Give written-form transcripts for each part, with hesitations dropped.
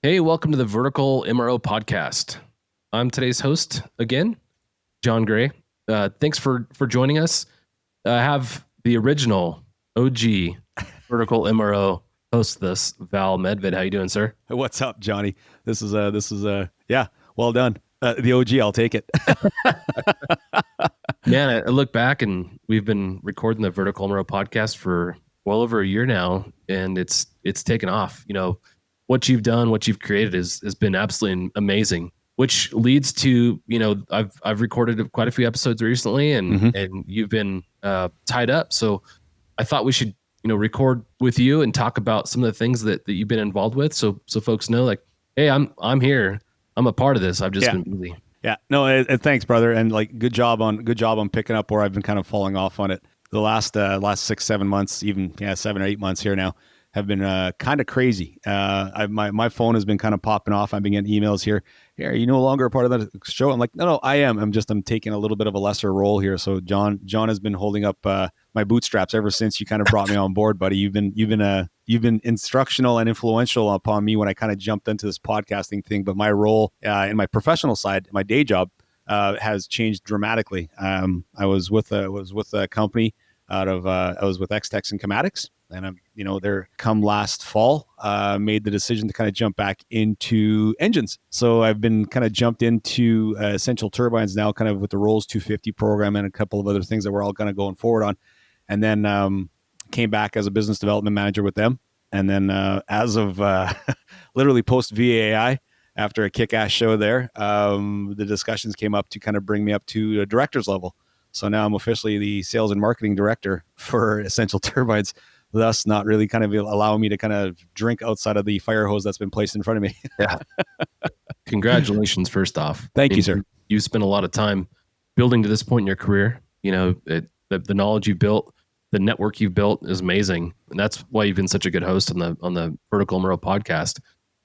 Hey, welcome to the Vertical MRO Podcast. I'm today's host again, Jon Gray. Thanks for joining us. I have the original OG Vertical MRO host of this, Val Medved. How you doing, sir? What's up, Johnny? This is well done. The OG, I'll take it. Man, I look back and we've been recording the Vertical MRO Podcast for well over a year now, and it's taken off. You know, what you've done, what you've created has been absolutely amazing, which leads to, you know, I've recorded quite a few episodes recently, and you've been tied up. So I thought we should, you know, record with you and talk about some of the things that you've been involved with. So folks know, like, hey, I'm here. I'm a part of this. I've just been busy. Yeah. No, thanks, brother. And like, good job on picking up where I've been kind of falling off on it. The last 6-7 months, even 7 or 8 months here now, have been kind of crazy. My phone has been kind of popping off. I've been getting emails here. Hey, are you no longer a part of that show? I'm like, no, I am. I'm taking a little bit of a lesser role here. So Jon has been holding up my bootstraps ever since you kind of brought me on board, buddy. You've been instructional and influential upon me when I kind of jumped into this podcasting thing. But my role in my professional side, my day job, has changed dramatically. I was with a company I was with X-Tex and Chematics. And I'm, there come last fall, made the decision to kind of jump back into engines. So I've been kind of jumped into Essential Turbines now, kind of with the Rolls 250 program and a couple of other things that we're all kind of going forward on. And then came back as a business development manager with them. And then as of literally post VAI, after a kick-ass show there, the discussions came up to kind of bring me up to a director's level. So now I'm officially the sales and marketing director for Essential Turbines, thus not really kind of allowing me to kind of drink outside of the fire hose that's been placed in front of me. Yeah. Congratulations, first off. Thank you, sir. You spent a lot of time building to this point in your career. You know, the knowledge you built, the network you built is amazing. And that's why you've been such a good host on the Vertical MRO podcast,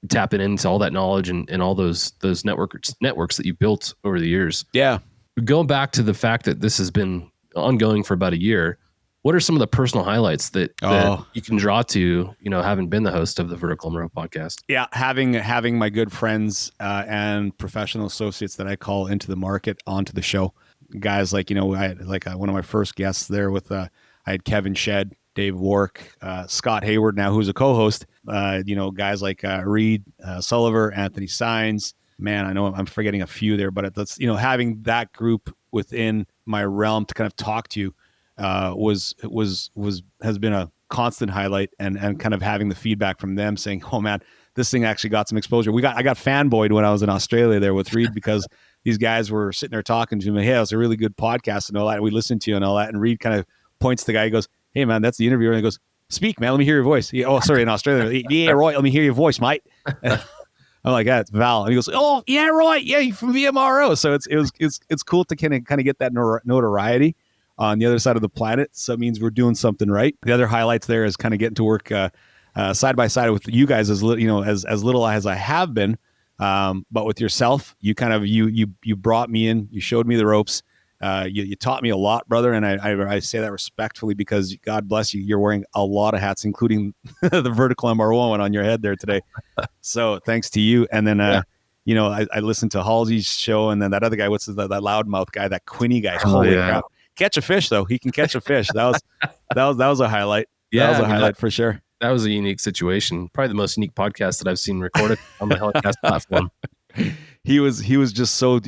tapping into all that knowledge and all those networks that you built over the years. Yeah. Going back to the fact that this has been ongoing for about a year, what are some of the personal highlights that you can draw to, having been the host of the Vertical MRO podcast? Yeah, having my good friends and professional associates that I call into the market onto the show, guys like I had one of my first guests there with I had Kevin Shedd, Dave Wark, Scott Hayward now, who's a co-host. Guys like Reed Sullivan, Anthony Sines. Man, I know I'm forgetting a few there, but that's having that group within my realm to kind of talk to has been a constant highlight, and kind of having the feedback from them saying, oh man, this thing actually got some exposure. I got fanboyed when I was in Australia there with Reed because these guys were sitting there talking to me. Hey, it was a really good podcast and all that. And we listened to you and all that. And Reed kind of points to the guy. He goes, hey man, that's the interviewer. And he goes, speak, man. Let me hear your voice. Oh, sorry, in Australia. Yeah, right. Let me hear your voice, mate. I'm like, it's Val. And he goes, oh yeah, right. Yeah, you're from VMRO. So it's cool to kind of get that notoriety on the other side of the planet. So it means we're doing something right. The other highlights there is kind of getting to work side by side with you guys as little as I have been, but with yourself, you kind of you brought me in, you showed me the ropes, you taught me a lot, brother, and I say that respectfully because God bless you, you're wearing a lot of hats, including the Vertical MRO one on your head there today. So thanks to you, and then. I listened to Halsey's show, and then that other guy, what's that loudmouth guy, that Quinny guy? Holy crap! Catch a fish though. He can catch a fish. That was a highlight. Yeah, that was a highlight for sure. That was a unique situation. Probably the most unique podcast that I've seen recorded on the HeliCASTS platform. He was just so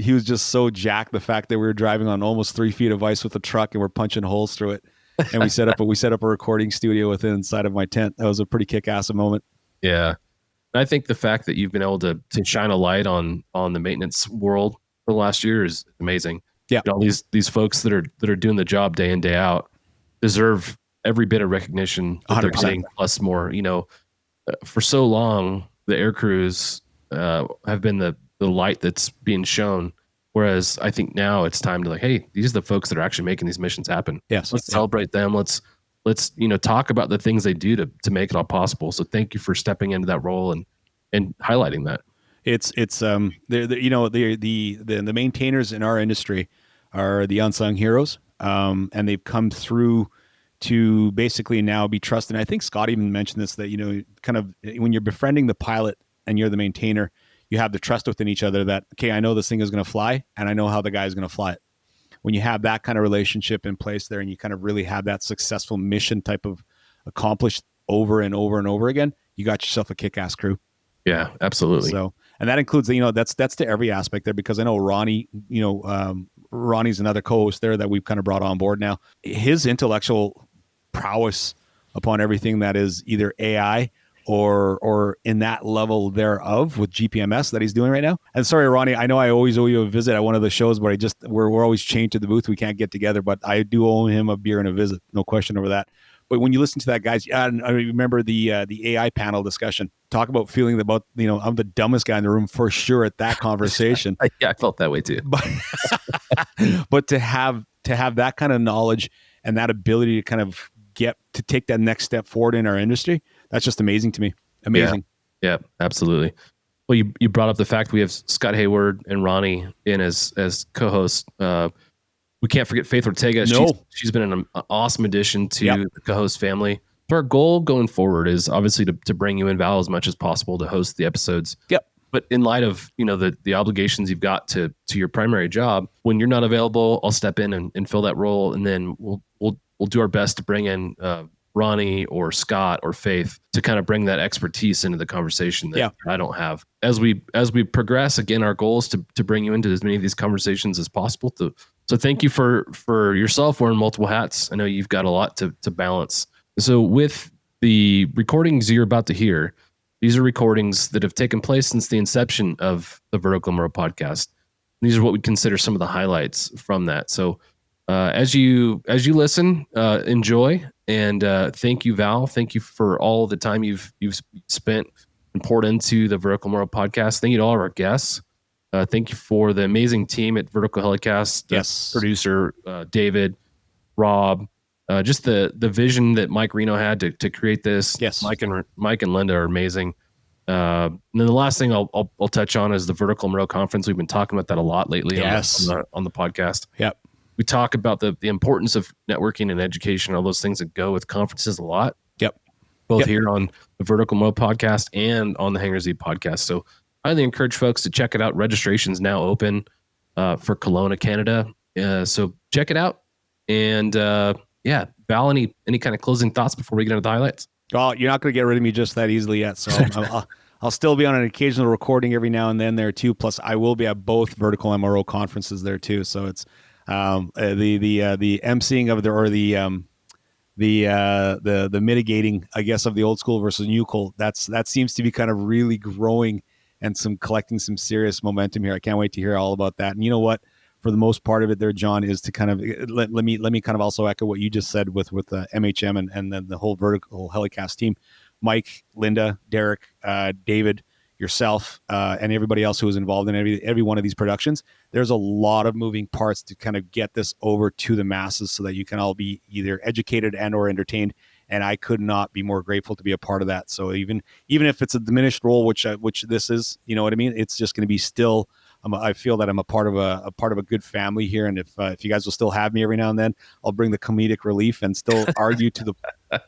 jacked. The fact that we were driving on almost 3 feet of ice with a truck and we're punching holes through it, and we set up a recording studio inside of my tent. That was a pretty kick-ass moment. Yeah, and I think the fact that you've been able to shine a light on the maintenance world for the last year is amazing. Yeah, these folks that are doing the job day in, day out deserve every bit of recognition that 100%. They're getting, plus more. For so long, the air crews have been the light that's being shown. Whereas I think now it's time to hey, these are the folks that are actually making these missions happen. Yes, let's celebrate them. Let's talk about the things they do to make it all possible. So thank you for stepping into that role and highlighting that. It's the maintainers in our industry are the unsung heroes, and they've come through to basically now be trusted. And I think Scott even mentioned this, that kind of when you're befriending the pilot and you're the maintainer, you have the trust within each other that, okay, I know this thing is going to fly and I know how the guy is going to fly it. When you have that kind of relationship in place there and you kind of really have that successful mission type of accomplished over and over and over again, you got yourself a kick-ass crew. Yeah, absolutely. So, and that includes, that's to every aspect there, because I know Ronnie, Ronnie's another co-host there that we've kind of brought on board now. His intellectual prowess upon everything that is either AI or in that level thereof with GPMS that he's doing right now. And sorry, Ronnie, I know I always owe you a visit at one of the shows, but we're always chained to the booth. We can't get together, but I do owe him a beer and a visit. No question over that. But when you listen to that, guys, I remember the AI panel discussion. Talk about feeling about, I'm the dumbest guy in the room for sure at that conversation. Yeah, I felt that way too. But to have that kind of knowledge and that ability to kind of take that next step forward in our industry, that's just amazing to me. Amazing. Yeah, absolutely. Well, you brought up the fact we have Scott Hayward and Ronnie in as co-hosts. We can't forget Faith Ortega. No. She's been an awesome addition to the co-host family. So our goal going forward is obviously to bring you in, Val, as much as possible to host the episodes. Yep. But in light of the obligations you've got to your primary job, when you're not available, I'll step in and fill that role, and then we'll do our best to bring in Ronnie or Scott or Faith to kind of bring that expertise into the conversation that I don't have. As we progress, again, our goal is to bring you into as many of these conversations as possible. So thank you for yourself wearing multiple hats. I know you've got a lot to balance. So with the recordings you're about to hear, these are recordings that have taken place since the inception of the Vertical MRO podcast. These are what we consider some of the highlights from that. So as you listen, enjoy, and thank you, Val. Thank you for all the time you've spent and poured into the Vertical MRO podcast. Thank you to all of our guests. Thank you for the amazing team at Vertical HeliCASTS. Yes. Producer David, Rob, just the vision that Mike Reno had to create this. Yes. Mike and Linda are amazing. And then the last thing I'll touch on is the Vertical MRO conference. We've been talking about that a lot lately. Yes. on the podcast. Yep. We talk about the importance of networking and education, all those things that go with conferences a lot. Yep. Both here on the Vertical MRO podcast and on the Hangar Z podcast. So I highly encourage folks to check it out. Registration's now open for Kelowna, Canada. So check it out. And Val, any kind of closing thoughts before we get into the highlights? Well, you're not going to get rid of me just that easily yet. So I'll still be on an occasional recording every now and then there too. Plus, I will be at both Vertical MRO conferences there too. So it's the emceeing of the mitigating, I guess, of the old school versus new school. That seems to be kind of really growing and collecting some serious momentum here. I can't wait to hear all about that. And you know what? For the most part of it there, Jon, is to kind of let me kind of also echo what you just said with MHM and then the whole Vertical HeliCASTS team, Mike, Linda, Derek, David, yourself, and everybody else who was involved in every one of these productions. There's a lot of moving parts to kind of get this over to the masses so that you can all be either educated and or entertained. And I could not be more grateful to be a part of that. So even if it's a diminished role, which this is, you know what I mean? It's just going to be still. I feel that I'm a part of a good family here, and if you guys will still have me every now and then, I'll bring the comedic relief and still argue to the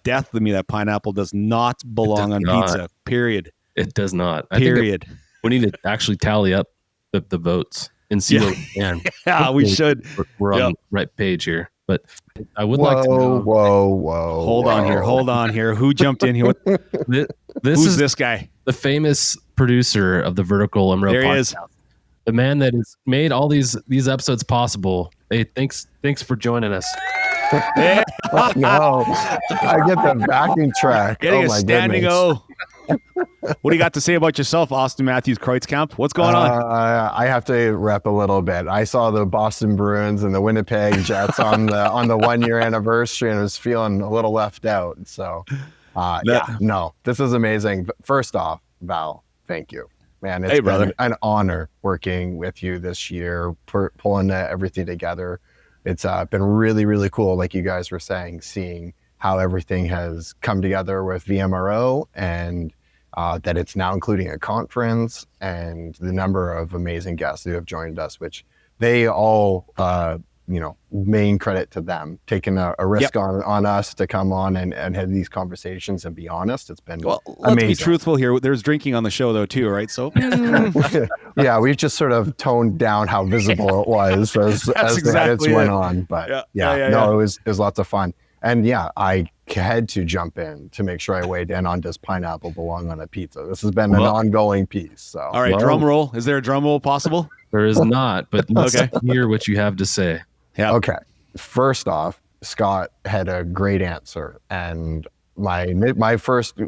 death with me that pineapple does not belong on pizza. Period. It does not. Period. We need to actually tally up the votes and see what we can. Yeah, we should. We're on the right page here. But I would like to know. Whoa. Hold on here. Who jumped in here? Who's this guy? The famous producer of the Vertical MRO podcast. There he is. The man that has made all these episodes possible. Hey, thanks for joining us. No, I get the backing track. Getting a standing O. What do you got to say about yourself, Austin Matthews Kreutzkamp? What's going on? I have to rep a little bit. I saw the Boston Bruins and the Winnipeg Jets on the 1 year anniversary, and I was feeling a little left out. So, this is amazing. But first off, Val, thank you. Man, it's been an honor working with you this year, pulling everything together. It's been really, really cool, like you guys were saying, seeing how everything has come together with VMRO and that it's now including a conference and the number of amazing guests who have joined us, which they all main credit to them taking a risk on us to come on and have these conversations and be honest. It's been let's amazing. be truthful here. There's drinking on the show though too, right? So yeah, we've just sort of toned down how visible it was as the edits went on. But it was lots of fun. And I had to jump in to make sure I weighed in on does pineapple belong on a pizza. This has been an ongoing piece. So all right, drum roll. Is there a drum roll possible? There is not, but let's hear what you have to say. Yeah. Okay. First off, Scott had a great answer, and my first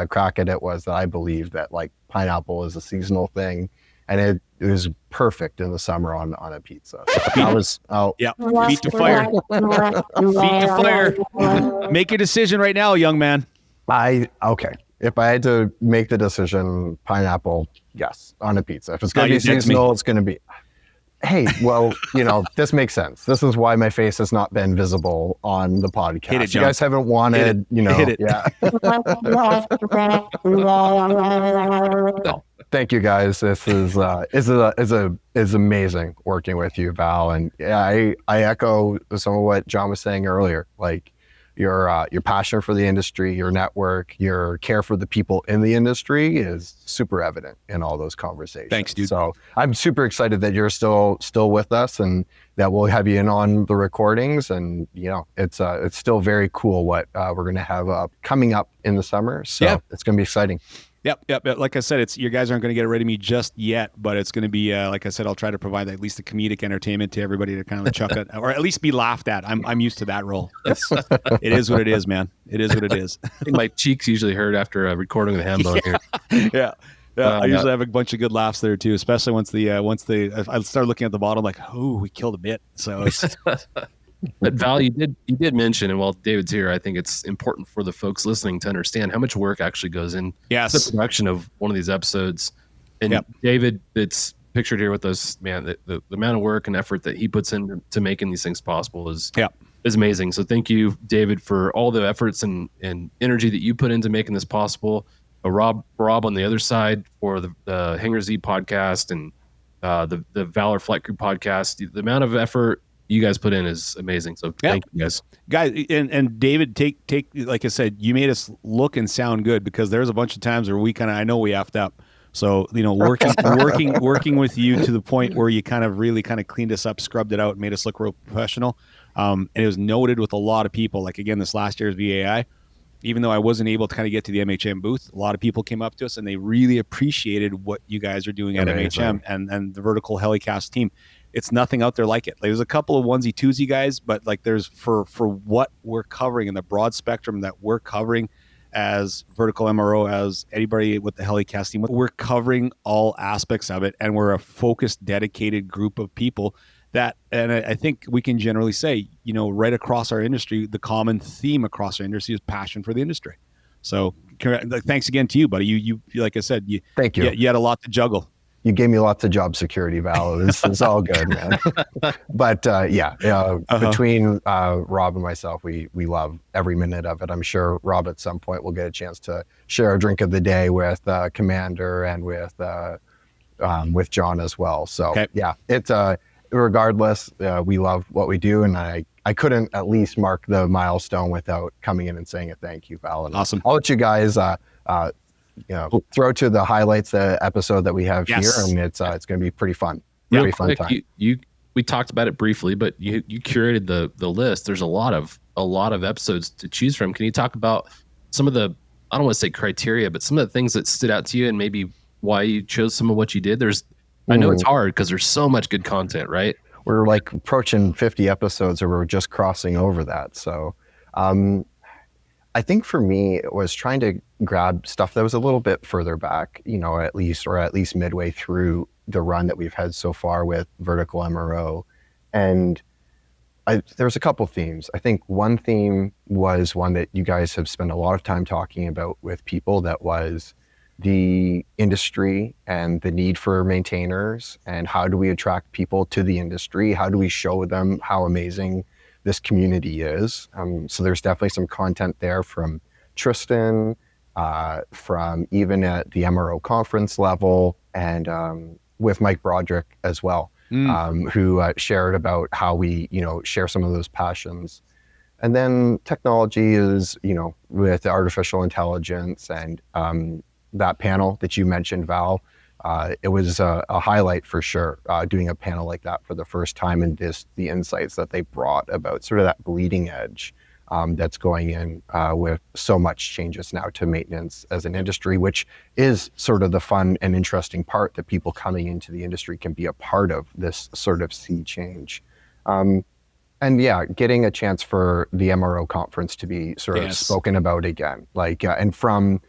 crack at it was that I believe that like pineapple is a seasonal thing, and it was perfect in the summer on a pizza. That was feet to fire. Feet to fire. Make a decision right now, young man. If I had to make the decision, pineapple, yes, on a pizza. If it's going to be seasonal, it's going to be. Hey, well, this makes sense. This is why my face has not been visible on the podcast. Hit it, you guys haven't wanted, Hit it. Yeah. Thank you guys. This is amazing working with you, Val. And I echo some of what Jon was saying earlier. Like your passion for the industry, your network, your care for the people in the industry is super evident in all those conversations. Thanks, dude. So I'm super excited that you're still with us and that we'll have you in on the recordings. And it's still very cool what we're going to have coming up in the summer. So it's going to be exciting. Yep. Like I said, you guys aren't going to get rid of me just yet, but it's going to be, like I said, I'll try to provide at least the comedic entertainment to everybody to kind of chuck it, or at least be laughed at. I'm used to that role. It is what it is, man. It is what it is. I think my cheeks usually hurt after recording the handbone here. Yeah. I usually have a bunch of good laughs there too, especially once I start looking at the bottom like, oh, we killed a bit. So it's. But Val, you did mention, and while David's here, I think it's important for the folks listening to understand how much work actually goes in the production of one of these episodes. And David, it's pictured here with us, man. The amount of work and effort that he puts into making these things possible is amazing. So thank you, David, for all the efforts and energy that you put into making this possible. Rob on the other side for the Hangar Z podcast and the Valor Flight Crew podcast. The amount of effort you guys put in is amazing. So thank you guys. And David, take like I said, you made us look and sound good, because there's a bunch of times where I know we effed up. So, working with you to the point where you really cleaned us up, scrubbed it out, made us look real professional. And it was noted with a lot of people, like again, this last year's VAI, even though I wasn't able to get to the MHM booth, a lot of people came up to us and they really appreciated what you guys are doing at MHM and the Vertical HeliCASTS team. It's nothing out there like it. There's a couple of onesie-twosie guys, but there's for what we're covering and the broad spectrum that we're covering as Vertical MRO, as anybody with the HeliCASTS team, we're covering all aspects of it, and we're a focused, dedicated group of people that, and I think we can generally say, right across our industry, the common theme across our industry is passion for the industry. So thanks again to you, buddy. You like I said, thank you. You had a lot to juggle. You gave me lots of job security, Val. It's all good, man. But between Rob and myself, we love every minute of it. I'm sure Rob at some point will get a chance to share a drink of the day with Commander and with Jon as well. So it's regardless, we love what we do, and I couldn't at least mark the milestone without coming in and saying a thank you, Val. And awesome. I'll let you guys throw to the highlights episode that we have here, and it's going to be pretty fun. Pretty fun time. We talked about it briefly, but you curated the list. There's a lot of episodes to choose from. Can you talk about some of the, I don't want to say criteria, but some of the things that stood out to you and maybe why you chose some of what you did? I know it's hard because there's so much good content, right? We're approaching 50 episodes, or we're just crossing over that. So, I think for me, it was trying to grab stuff that was a little bit further back, at least midway through the run that we've had so far with Vertical MRO. And there's a couple themes. I think one theme was one that you guys have spent a lot of time talking about with people, that was the industry and the need for maintainers, and how do we attract people to the industry? How do we show them how amazing this community is? So there's definitely some content there from Tristan, from even at the MRO conference level, and with Mike Broderick as well. who shared about how we, share some of those passions. And then technology is, with artificial intelligence and that panel that you mentioned, Val, it was a highlight for sure, doing a panel like that for the first time, and just the insights that they brought about sort of that bleeding edge that's going in with so much changes now to maintenance as an industry, which is sort of the fun and interesting part that people coming into the industry can be a part of this sort of sea change. And yeah, getting a chance for the MRO conference to be sort of spoken about again, and from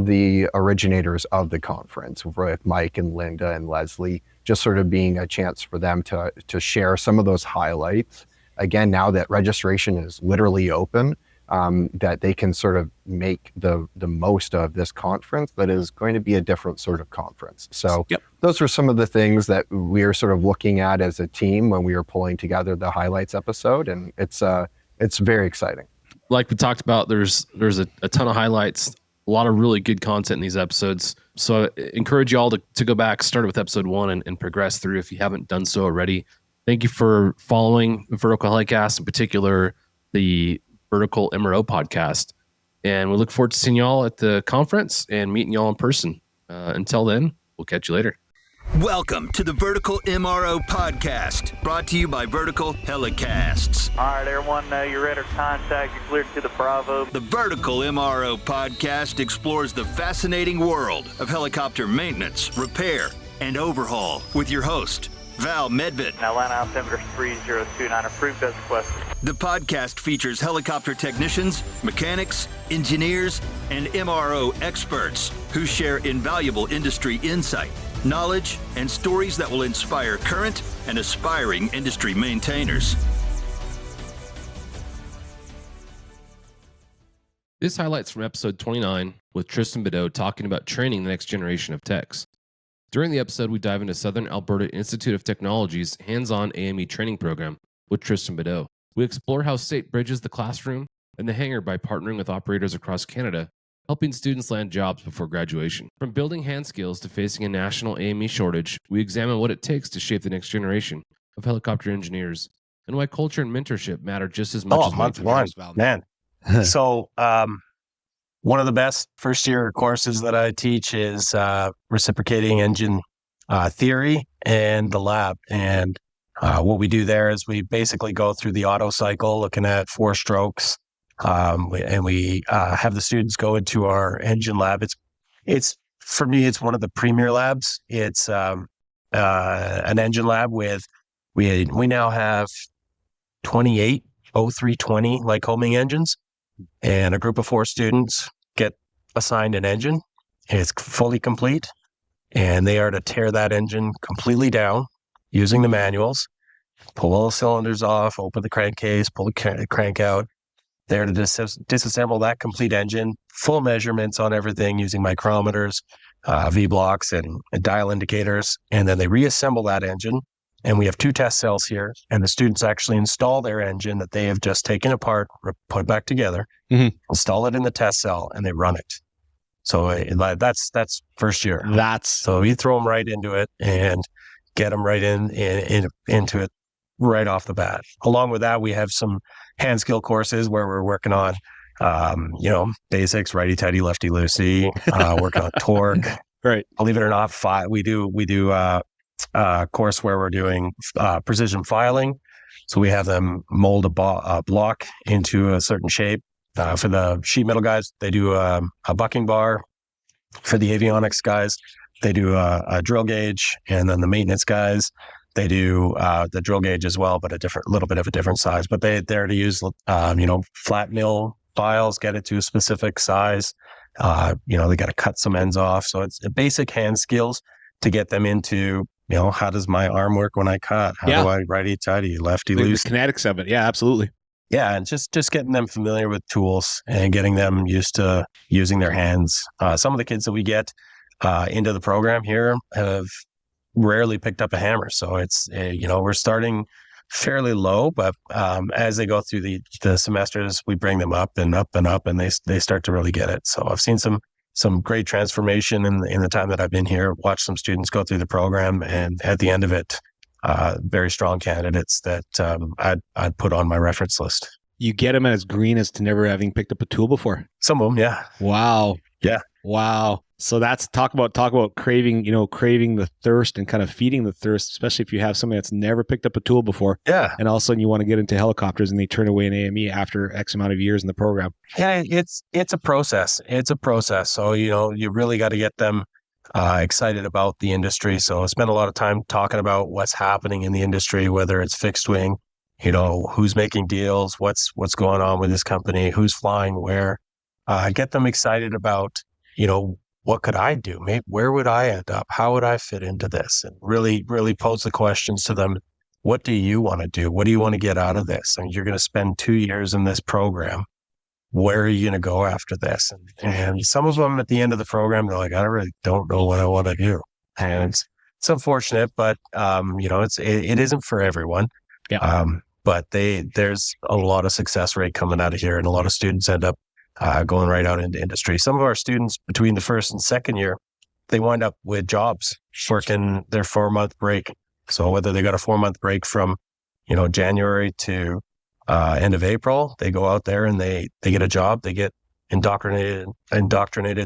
the originators of the conference, with Mike and Linda and Leslie, just sort of being a chance for them to share some of those highlights. Again, now that registration is literally open, that they can sort of make the most of this conference that is going to be a different sort of conference. So those are some of the things that we're sort of looking at as a team when we were pulling together the highlights episode, and it's very exciting. Like we talked about, there's a ton of highlights, a lot of really good content in these episodes. So I encourage you all to go back, start with episode 1 and progress through if you haven't done so already. Thank you for following Vertical HeliCASTS, in particular the Vertical MRO Podcast. And we look forward to seeing y'all at the conference and meeting y'all in person. Until then, we'll catch you later. Welcome to the Vertical MRO Podcast, brought to you by Vertical HeliCASTS. All right, everyone, you're ready to contact. You're cleared to the Bravo. The Vertical MRO Podcast explores the fascinating world of helicopter maintenance, repair, and overhaul with your host, Val Medved. Now, line altimeter 3029, approved as requested. The podcast features helicopter technicians, mechanics, engineers, and MRO experts who share invaluable industry insight, knowledge, and stories that will inspire current and aspiring industry maintainers. This highlights from episode 29 with Tristan Bedoe talking about training the next generation of techs. During the episode, we dive into Southern Alberta Institute of Technology's hands-on AME training program with Tristan Bedoe. We explore how SAIT bridges the classroom and the hangar by partnering with operators across Canada, helping students land jobs before graduation. From building hand skills to facing a national AME shortage, we examine what it takes to shape the next generation of helicopter engineers and why culture and mentorship matter just as much as month one, man. So, one of the best first-year courses that I teach is reciprocating engine theory and the lab. And what we do there is we basically go through the auto cycle, looking at 4 strokes, and we have the students go into our engine lab. It's for me, it's one of the premier labs. It's an engine lab with we now have 28 0320 Lycoming engines. And a group of 4 students get assigned an engine. It's fully complete, and they are to tear that engine completely down using the manuals, pull all the cylinders off, open the crankcase, pull the crank out. They're to disassemble that complete engine, full measurements on everything using micrometers, V-blocks, and dial indicators. And then they reassemble that engine. And we have 2 test cells here, and the students actually install their engine that they have just taken apart, put back together, install it in the test cell, and they run it. So that's first year. So you throw them right into it and get them right into it right off the bat. Along with that, we have some hand skill courses where we're working on, basics, righty tighty, lefty loosey, working on torque. Right. Believe it or not, we do course where we're doing precision filing. So we have them mold a block into a certain shape. For the sheet metal guys, they do a bucking bar. For the avionics guys, they do a drill gauge. And then the maintenance guys, they do the drill gauge as well, but little bit of a different size. But they're to use, flat mill files, get it to a specific size. They got to cut some ends off. So it's basic hand skills to get them into, how does my arm work when I cut? How do I righty tighty, lefty loose? The kinetics of it. Yeah, absolutely. Yeah, and just getting them familiar with tools and getting them used to using their hands. Some of the kids that we get into the program here have rarely picked up a hammer. So it's, we're starting fairly low, but as they go through the semesters, we bring them up and up and up, and they start to really get it. So I've seen some great transformation in the time that I've been here. Watched some students go through the program, and at the end of it, very strong candidates that I'd put on my reference list. You get them as green as to never having picked up a tool before. Some of them, yeah. Wow. Yeah. Wow. So that's talk about craving, craving the thirst and kind of feeding the thirst, especially if you have somebody that's never picked up a tool before. Yeah. And all of a sudden you want to get into helicopters and they turn away an AME after X amount of years in the program. Yeah, it's a process. It's a process. So, you really got to get them excited about the industry. So I spend a lot of time talking about what's happening in the industry, whether it's fixed wing, who's making deals, what's going on with this company, who's flying where. Get them excited about, what could I do? Maybe where would I end up? How would I fit into this? And really, really pose the questions to them. What do you want to do? What do you want to get out of this? And you're going to spend 2 years in this program. Where are you going to go after this? And some of them at the end of the program, they're like, I really don't know what I want to do. And it's unfortunate, but, it isn't for everyone. Yeah. But there's a lot of success rate coming out of here, and a lot of students end up going right out into industry. Some of our students between the first and second year, they wind up with jobs working their 4-month break. So whether they got a 4-month break from, January to end of April, they go out there and they get a job, they get indoctrinated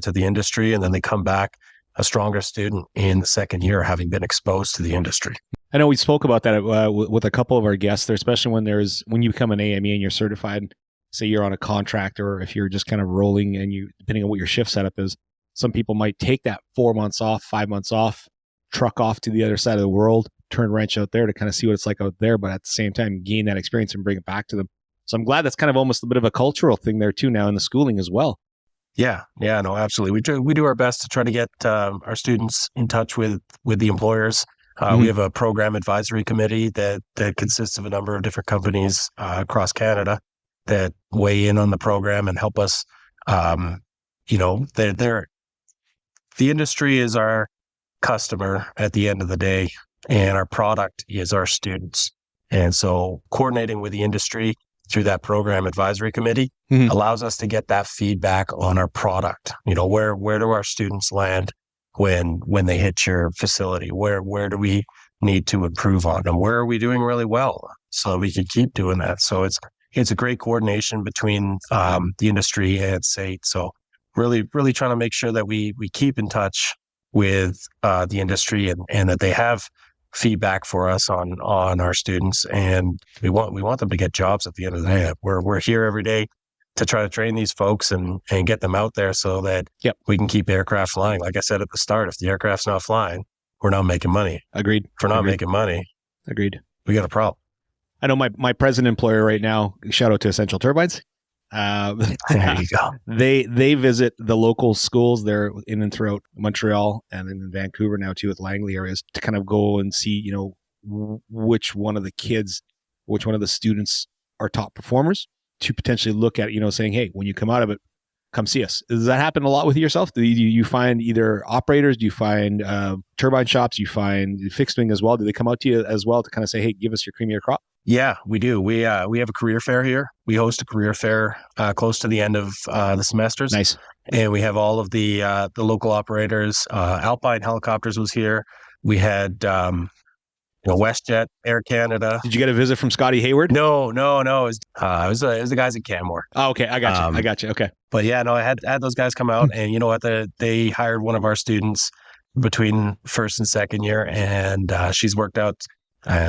to the industry, and then they come back a stronger student in the second year, having been exposed to the industry. I know we spoke about that with a couple of our guests there, especially when you become an AME and you're certified. Say you're on a contract, or if you're just kind of rolling and depending on what your shift setup is, some people might take that 4 months off, 5 months off, truck off to the other side of the world, turn wrench out there to kind of see what it's like out there, but at the same time, gain that experience and bring it back to them. So I'm glad that's kind of almost a bit of a cultural thing there too now in the schooling as well. Yeah, no, absolutely. We do our best to try to get our students in touch with the employers. We have a program advisory committee that consists of a number of different companies across Canada that weigh in on the program and help us. The industry is our customer at the end of the day, and our product is our students. And so coordinating with the industry through that program advisory committee allows us to get that feedback on our product. Where do our students land when they hit your facility? Where do we need to improve on them? Where are we doing really well so we can keep doing that? So it's a great coordination between the industry and SAIT. So really, really trying to make sure that we keep in touch with the industry and that they have feedback for us on our students. And we want them to get jobs at the end of the day. We're here every day to try to train these folks and get them out there so that we can keep aircraft flying. Like I said at the start, if the aircraft's not flying, we're not making money. Agreed. If we're not making money, we got a problem. I know my present employer right now, shout out to Essential Turbines. There you go. They visit the local schools there in and throughout Montreal and in Vancouver now too, with Langley areas, to kind of go and see, which one of the students are top performers, to potentially look at, saying, hey, when you come out of it, come see us. Does that happen a lot with yourself? Do you find either operators? Do you find turbine shops? Do you find fixed wing as well? Do they come out to you as well to kind of say, hey, give us your cream of your crop? Yeah, we do. We have a career fair here. We host a career fair close to the end of the semesters. Nice. And we have all of the local operators. Alpine Helicopters was here. We had WestJet, Air Canada. Did you get a visit from Scotty Hayward? No. It was the guys at Canmore. Oh, okay. I got you. Okay. But yeah, no, I had those guys come out, and you know what? They hired one of our students between first and second year, and she's worked out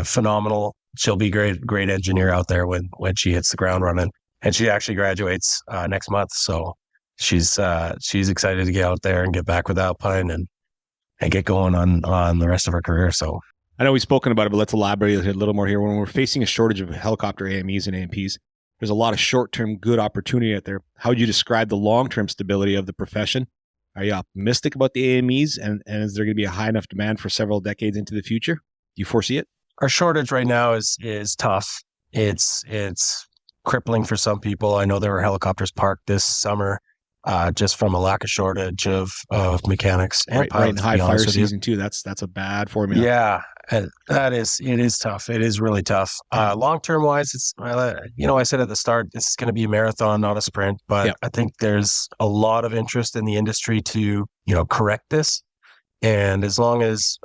phenomenal. She'll be great engineer out there when she hits the ground running, and she actually graduates next month. So she's excited to get out there and get back with Alpine and get going on the rest of her career. So I know we've spoken about it, but let's elaborate a little more here. When we're facing a shortage of helicopter AMEs and AMPs, there's a lot of short-term good opportunity out there. How would you describe the long-term stability of the profession? Are you optimistic about the AMEs, and is there going to be a high enough demand for several decades into the future? Do you foresee it? Our shortage right now is tough. It's crippling for some people. I know there were helicopters parked this summer just from a lack of shortage of mechanics and pilots. Right, in high fire season too. That's a bad formula. Yeah, it is tough. It is really tough. Long-term wise, it's, I said at the start, this is going to be a marathon, not a sprint, but I think there's a lot of interest in the industry to, correct this. And as long as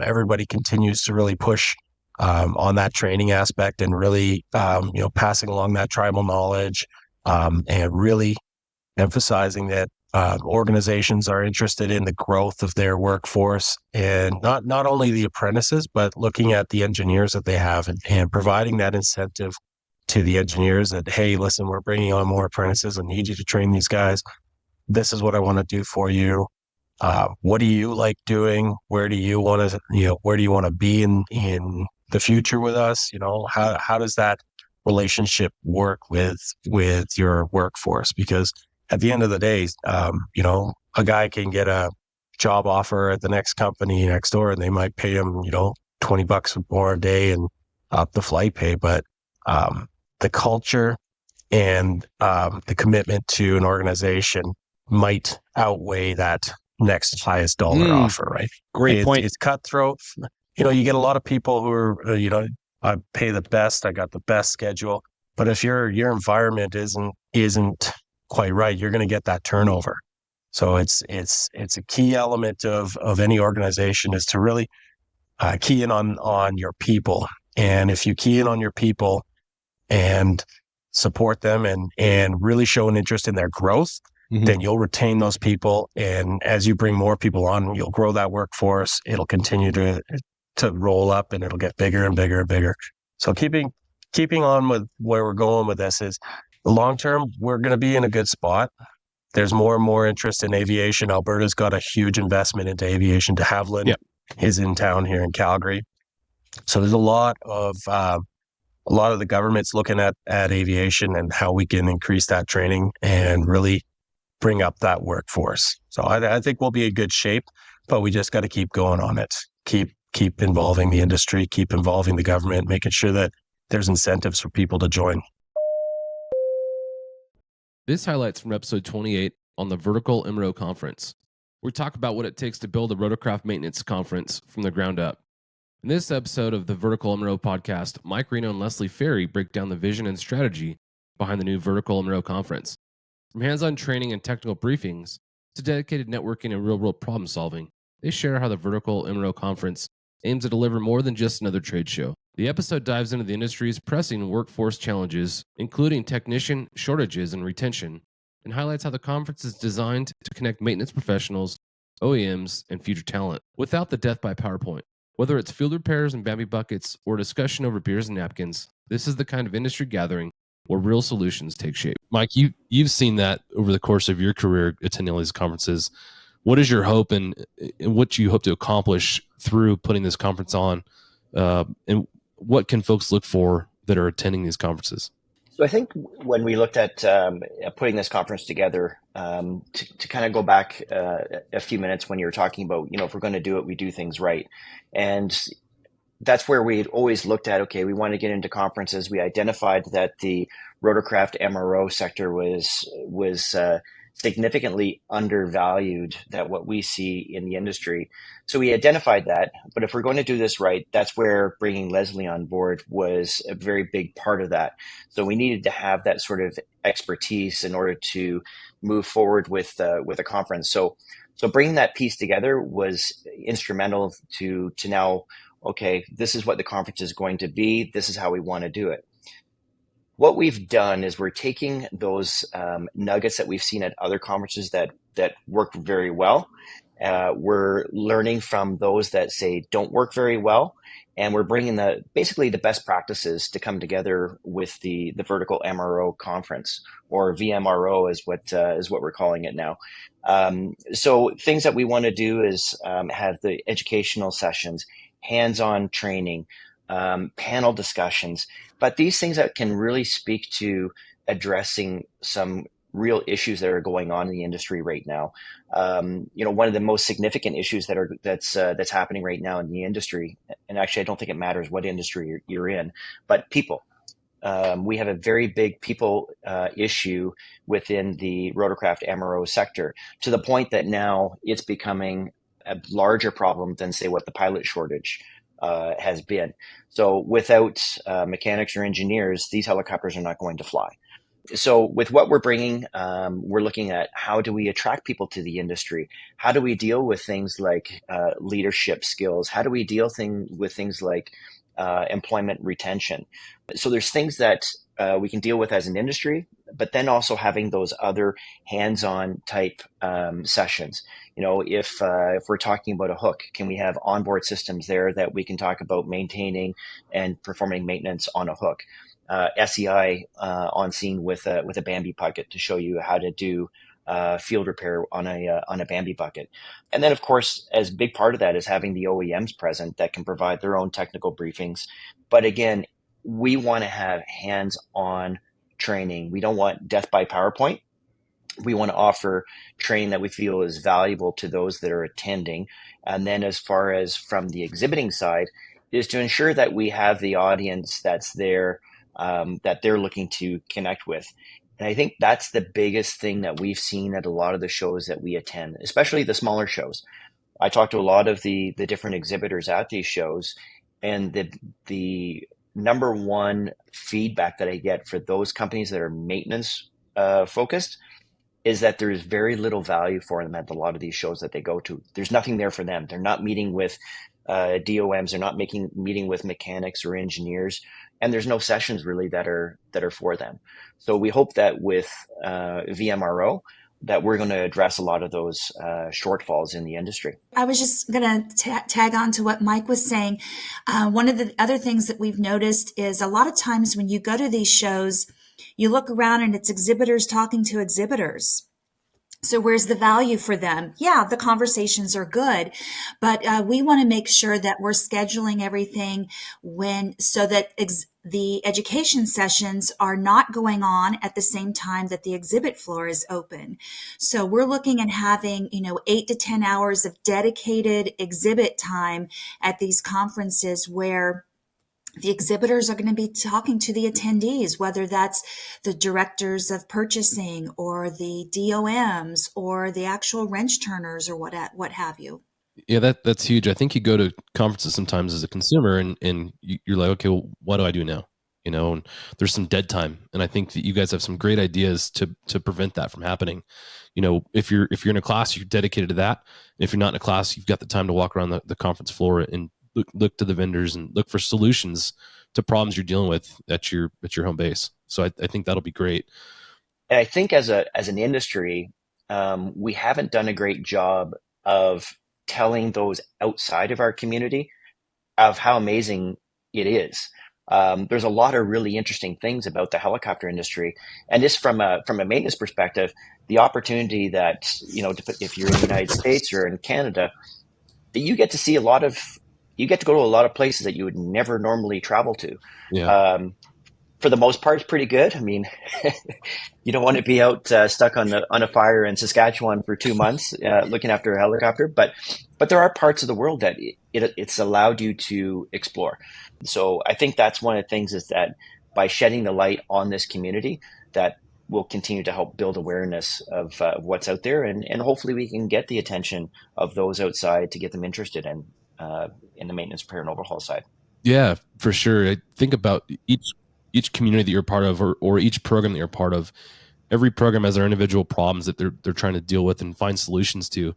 everybody continues to really push on that training aspect, and really, passing along that tribal knowledge, and really emphasizing that organizations are interested in the growth of their workforce, and not only the apprentices, but looking at the engineers that they have, and providing that incentive to the engineers that, hey, listen, we're bringing on more apprentices. I need you to train these guys. This is what I want to do for you. What do you like doing? Where do you want to be in the future with us? How does that relationship work with your workforce? Because at the end of the day, a guy can get a job offer at the next company next door, and they might pay him, $20 more a day and up the flight pay. But the culture and the commitment to an organization might outweigh that next highest dollar offer, right? Great point. It's cutthroat. You get a lot of people who are, I pay the best, I got the best schedule. But if your environment isn't quite right, you're going to get that turnover. So it's a key element of any organization is to really key in on your people. And if you key in on your people and support them and really show an interest in their growth, then you'll retain those people. And as you bring more people on, you'll grow that workforce. It'll continue to roll up, and it'll get bigger and bigger and bigger. So keeping on with where we're going with this is, the long term, we're going to be in a good spot. There's more and more interest in aviation. Alberta's got a huge investment into aviation. De Havilland is in town here in Calgary. So there's a lot of the government's looking at aviation and how we can increase that training and really bring up that workforce. So I think we'll be in good shape, but we just got to keep going on it. Keep involving the industry, keep involving the government, making sure that there's incentives for people to join. This highlights from episode 28 on the Vertical MRO Conference. We talk about what it takes to build a rotorcraft maintenance conference from the ground up. In this episode of the Vertical MRO Podcast, Mike Reno and Leslie Ferry break down the vision and strategy behind the new Vertical MRO Conference. From hands-on training and technical briefings to dedicated networking and real-world problem solving, they share how the Vertical MRO Conference aims to deliver more than just another trade show. The episode dives into the industry's pressing workforce challenges, including technician shortages and retention, and highlights how the conference is designed to connect maintenance professionals, OEMs, and future talent without the death by PowerPoint. Whether it's field repairs and Bambi buckets or discussion over beers and napkins, this is the kind of industry gathering where real solutions take shape. Mike, you've seen that over the course of your career attending all these conferences. What is your hope and what you hope to accomplish through putting this conference on? And what can folks look for that are attending these conferences? So I think when we looked at putting this conference together, to kind of go back a few minutes when you were talking about, if we're going to do it, we do things right. And that's where we'd always looked at, okay, we want to get into conferences. We identified that the rotorcraft MRO sector was significantly undervalued than what we see in the industry. So we identified that, but if we're going to do this right, that's where bringing Leslie on board was a very big part of that. So we needed to have that sort of expertise in order to move forward with a conference. So bringing that piece together was instrumental to now, okay, this is what the conference is going to be. This is how we want to do it. What we've done is we're taking those nuggets that we've seen at other conferences that work very well. We're learning from those that say don't work very well, and we're bringing basically the best practices to come together with the Vertical MRO conference, or VMRO is what we're calling it now. So things that we want to do is have the educational sessions, hands-on training, panel discussions, but these things that can really speak to addressing some real issues that are going on in the industry right now. One of the most significant issues that's happening right now in the industry, and actually I don't think it matters what industry you're in, but people. We have a very big people issue within the rotorcraft MRO sector, to the point that now it's becoming a larger problem than, say, what the pilot shortage has been. So without mechanics or engineers, these helicopters are not going to fly. So with what we're bringing, we're looking at how do we attract people to the industry? How do we deal with things like leadership skills? How do we deal with things like employment retention. So there's things that we can deal with as an industry, but then also having those other hands-on type sessions. If we're talking about a hook, can we have onboard systems there that we can talk about maintaining and performing maintenance on a hook? SEI on scene with a Bambi bucket to show you how to do field repair on a Bambi bucket. And then, of course, as a big part of that is having the OEMs present that can provide their own technical briefings. But again, we want to have hands-on training. We don't want death by PowerPoint. We want to offer training that we feel is valuable to those that are attending. And then as far as from the exhibiting side is to ensure that we have the audience that's there, that they're looking to connect with. And I think that's the biggest thing that we've seen at a lot of the shows that we attend, especially the smaller shows. I talked to a lot of the different exhibitors at these shows, and the number one feedback that I get for those companies that are maintenance focused is that there is very little value for them at a lot of these shows that they go to. There's nothing there for them. They're not meeting with DOMs. They're not meeting with mechanics or engineers, and there's no sessions really that are for them. So we hope that with VMRO that we're going to address a lot of those shortfalls in the industry. I was just going to tag on to what Mike was saying. One of the other things that we've noticed is a lot of times when you go to these shows, you look around and it's exhibitors talking to exhibitors. So where's the value for them? Yeah, the conversations are good, but we want to make sure that we're scheduling everything so that the education sessions are not going on at the same time that the exhibit floor is open. So we're looking at having, 8 to 10 hours of dedicated exhibit time at these conferences where the exhibitors are going to be talking to the attendees, whether that's the directors of purchasing or the DOMs or the actual wrench turners or what have you. Yeah, that's huge. I think you go to conferences sometimes as a consumer and you're like, okay, well, what do I do now? And there's some dead time. And I think that you guys have some great ideas to prevent that from happening. If you're in a class, you're dedicated to that. And if you're not in a class, you've got the time to walk around the conference floor and look to the vendors and look for solutions to problems you're dealing with at your home base. So I think that'll be great. And I think as an industry, we haven't done a great job of telling those outside of our community of how amazing it is. There's a lot of really interesting things about the helicopter industry, and just from a maintenance perspective, the opportunity that if you're in the United States or in Canada, that you get to see you get to go to a lot of places that you would never normally travel to. Yeah. For the most part, it's pretty good. I mean, you don't want to be out stuck on a fire in Saskatchewan for 2 months looking after a helicopter, but there are parts of the world that it's allowed you to explore. So I think that's one of the things is that by shedding the light on this community, that will continue to help build awareness of what's out there, and hopefully we can get the attention of those outside to get them interested in the maintenance, repair, and overhaul side. Yeah, for sure. I think about each community that you're part of, or each program that you're part of. Every program has their individual problems that they're trying to deal with and find solutions to.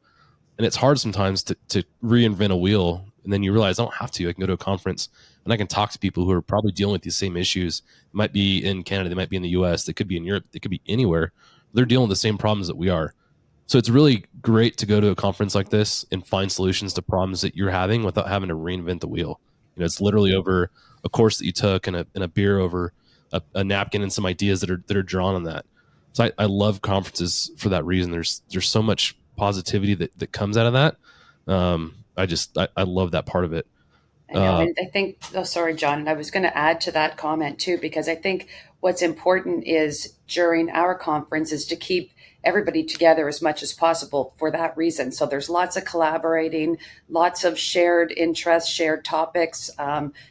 And it's hard sometimes to reinvent a wheel. And then you realize I don't have to. I can go to a conference and I can talk to people who are probably dealing with these same issues. They might be in Canada, they might be in the US, they could be in Europe, they could be anywhere. They're dealing with the same problems that we are. So it's really great to go to a conference like this and find solutions to problems that you're having without having to reinvent the wheel. It's literally over a course that you took and a beer over a napkin and some ideas that are drawn on that. So I love conferences for that reason. There's so much positivity that comes out of that. I love that part of it. I know, and I think, sorry, John, I was going to add to that comment too, because I think what's important is during our conference is to keep everybody together as much as possible for that reason. So there's lots of collaborating, lots of shared interests, shared topics,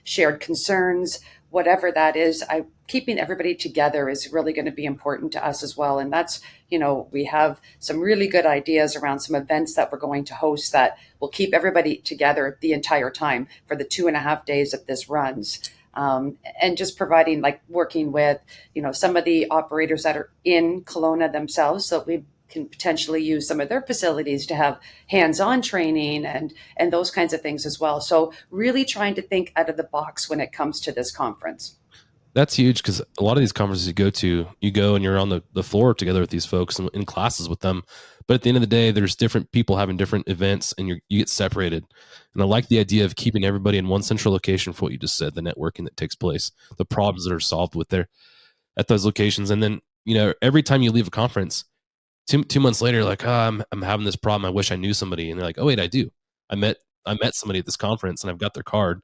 shared concerns, whatever that is. Keeping everybody together is really going to be important to us as well. And that's, we have some really good ideas around some events that we're going to host that will keep everybody together the entire time for the 2.5 days that this runs. And just providing, working with, some of the operators that are in Kelowna themselves. So we've can potentially use some of their facilities to have hands-on training and those kinds of things as well. So really trying to think out of the box when it comes to this conference. That's huge, because a lot of these conferences you go and you're on the floor together with these folks and in classes with them. But at the end of the day, there's different people having different events and you get separated. And I like the idea of keeping everybody in one central location for what you just said, the networking that takes place, the problems that are solved at those locations. And then, every time you leave a conference, two months later, you're like, I'm having this problem. I wish I knew somebody. And they're like, oh wait, I do. I met somebody at this conference and I've got their card.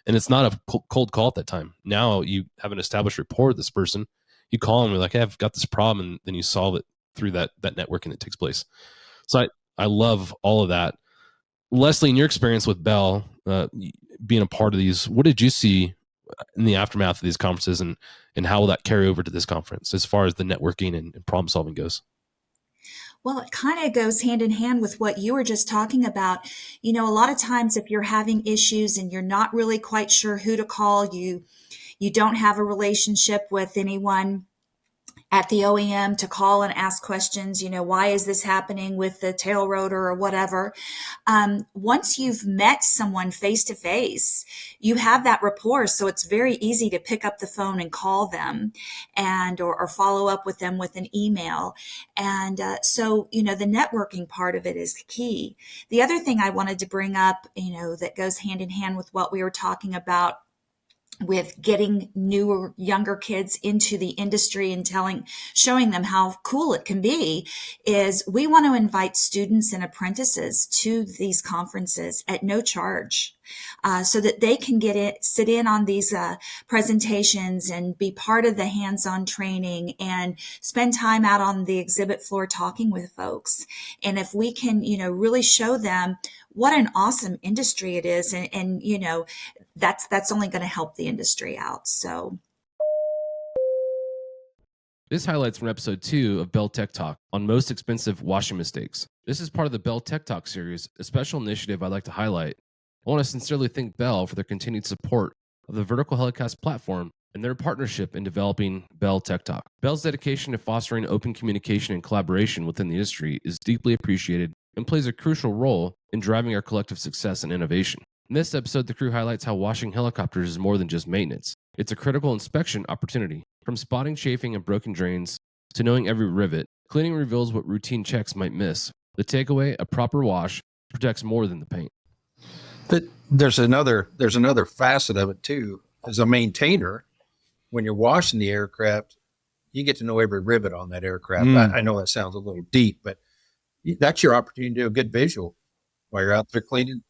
And it's not a cold call at that time. Now you have an established rapport with this person. You call them, you're like, hey, I've got this problem. And then you solve it through that networking that takes place. So I love all of that. Leslie, in your experience with Bell, being a part of these, what did you see in the aftermath of these conferences, and how will that carry over to this conference as far as the networking and problem solving goes? Well, it kind of goes hand in hand with what you were just talking about. A lot of times if you're having issues and you're not really quite sure who to call, you don't have a relationship with anyone at the OEM to call and ask questions, why is this happening with the tail rotor or whatever. Once you've met someone face to face, you have that rapport. So it's very easy to pick up the phone and call them or follow up with them with an email. And so the networking part of it is key. The other thing I wanted to bring up, that goes hand in hand with what we were talking about with getting newer, younger kids into the industry and showing them how cool it can be, is we want to invite students and apprentices to these conferences at no charge, so that they can sit in on these presentations and be part of the hands-on training and spend time out on the exhibit floor talking with folks. And if we can, really show them what an awesome industry it is, and that's only going to help the industry out. So this highlights from episode 2 of Bell Tech Talk on most expensive washing mistakes. This is part of the Bell Tech Talk series, a special initiative I'd like to highlight. I want to sincerely thank Bell for their continued support of the Vertical HeliCASTS platform and their partnership in developing Bell Tech Talk. Bell's dedication to fostering open communication and collaboration within the industry is deeply appreciated and plays a crucial role in driving our collective success and innovation. In this episode, the crew highlights how washing helicopters is more than just maintenance. It's a critical inspection opportunity. From spotting chafing and broken drains to knowing every rivet, cleaning reveals what routine checks might miss. The takeaway, a proper wash protects more than the paint. But there's another facet of it too. As a maintainer, when you're washing the aircraft, you get to know every rivet on that aircraft. I know that sounds a little deep, but that's your opportunity to do a good visual while you're out there cleaning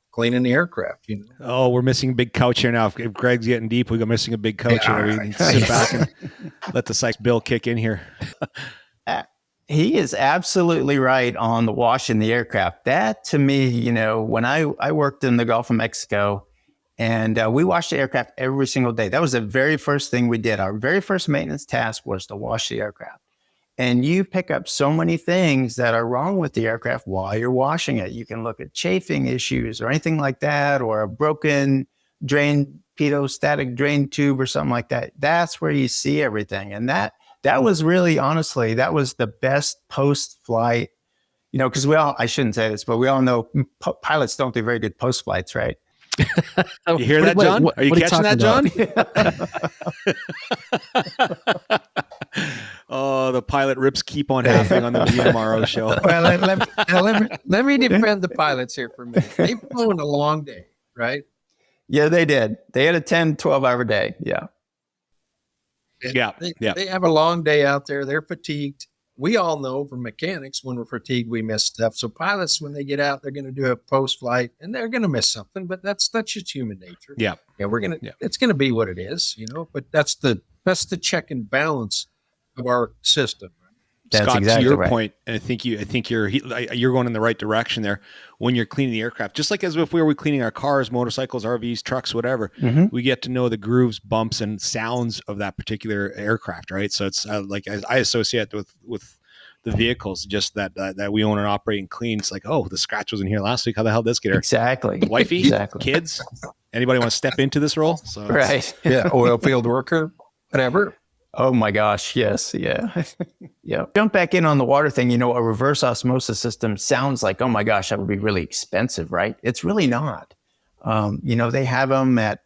the aircraft. Oh, we're missing a big couch here now. If Greg's getting deep, we're missing a big couch here. We can sit back and let the psych bill kick in here. He is absolutely right on the washing the aircraft. That to me, when I worked in the Gulf of Mexico, and we washed the aircraft every single day. That was the very first thing we did. Our very first maintenance task was to wash the aircraft. And you pick up so many things that are wrong with the aircraft while you're washing it. You can look at chafing issues or anything like that, or a broken pedostatic drain tube or something like that. That's where you see everything. And that was really, honestly, that was the best post-flight, because I shouldn't say this, but we all know pilots don't do very good post-flights, right? You hear that, John? Are you catching that, John? Oh, the pilot rips keep on happening on the VMRO show. Well, let me defend the pilots here for a minute. They've flown a long day, right? Yeah, they did. They had a 10, 12-hour day. Yeah. They have a long day out there. They're fatigued. We all know from mechanics, when we're fatigued, we miss stuff. So pilots, when they get out, they're going to do a post-flight, and they're going to miss something. But that's just human nature. Yeah, it's going to be what it is, But that's the check and balance of our system. That's Scott, exactly to your right. point, and I think you're going in the right direction there. When you're cleaning the aircraft, just like as if we were cleaning our cars, motorcycles, RVs, trucks, whatever, we get to know the grooves, bumps, and sounds of that particular aircraft, right? So it's like I associate with the vehicles, just that we own and operate and clean. It's like, oh, the scratch was in here last week. How the hell did this get here? Exactly. Wifey, exactly. Kids, anybody want to step into this role? So right. Yeah, oil field worker, whatever. Oh my gosh, yes, yeah. Yeah. Jump back in on the water thing, a reverse osmosis system sounds like, oh my gosh, that would be really expensive, right? It's really not. They have them at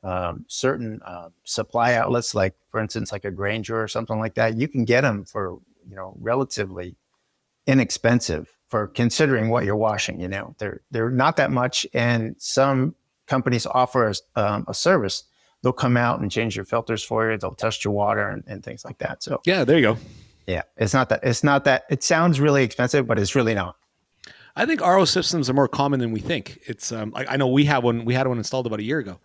certain supply outlets, like for instance, like a Granger or something like that. You can get them for, relatively inexpensive for considering what you're washing. They're not that much. And some companies offer a service. They'll come out and change your filters for you. They'll test your water and things like that. So yeah, there you go. Yeah, it's not that. It sounds really expensive, but it's really not. I think RO systems are more common than we think. It's I know we had one installed about a year ago,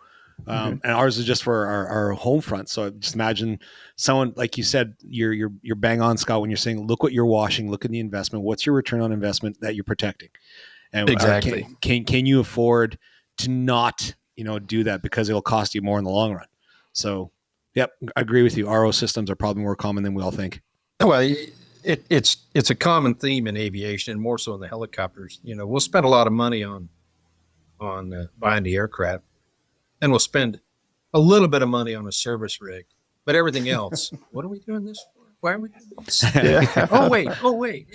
and ours is just for our home front. So just imagine someone, like you said, you're bang on, Scott, when you're saying, look what you're washing, look at the investment. What's your return on investment that you're protecting? And exactly, can you afford to not do that because it'll cost you more in the long run? So, yep, I agree with you. RO systems are probably more common than we all think. Well, it's a common theme in aviation, and more so in the helicopters. We'll spend a lot of money on buying the aircraft, and we'll spend a little bit of money on a service rig, but everything else, what are we doing this for? Why are we doing this? Yeah. Oh wait.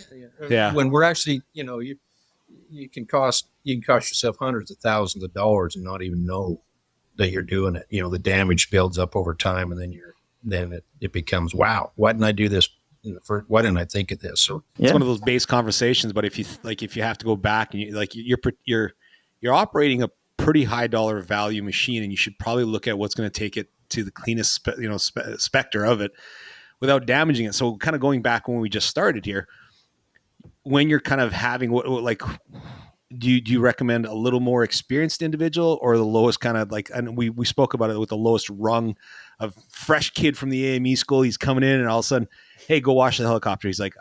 Yeah. When we're actually, you can cost yourself hundreds of thousands of dollars and not even know that you're doing it. The damage builds up over time, and then it becomes, wow, why didn't I do this? Why didn't I think of this? So it's one of those base conversations. But if you have to go back and you're operating a pretty high dollar value machine, and you should probably look at what's going to take it to the cleanest specter of it without damaging it. So kind of going back when we just started here, when you're kind of having do you recommend a little more experienced individual, or the lowest kind of and we spoke about it with the lowest rung of fresh kid from the AME school? He's coming in and all of a sudden, hey, go wash the helicopter. He's like,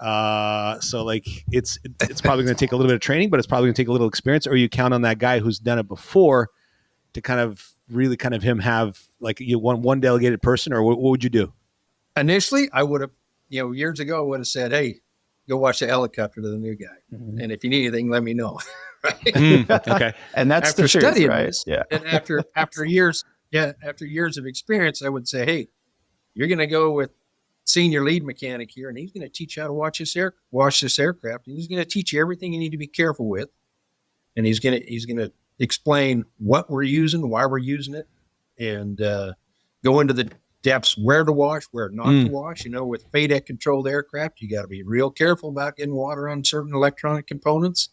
so it's probably going to take a little bit of training, but it's probably going to take a little experience. Or you count on that guy who's done it before to kind of really kind of him have one delegated person, or what would you do? Initially, I would have, years ago, I would have said, hey, go watch the helicopter to the new guy. Mm-hmm. And if you need anything, let me know. Right? Okay. And that's after the truth, right? This, yeah. And after years of experience, I would say, hey, you're going to go with senior lead mechanic here, and he's going to teach you how to wash this aircraft. And he's going to teach you everything you need to be careful with. And he's going to explain what we're using, why we're using it, and go into the depths, where to wash, where not to wash. With FADEC controlled aircraft, you got to be real careful about getting water on certain electronic components.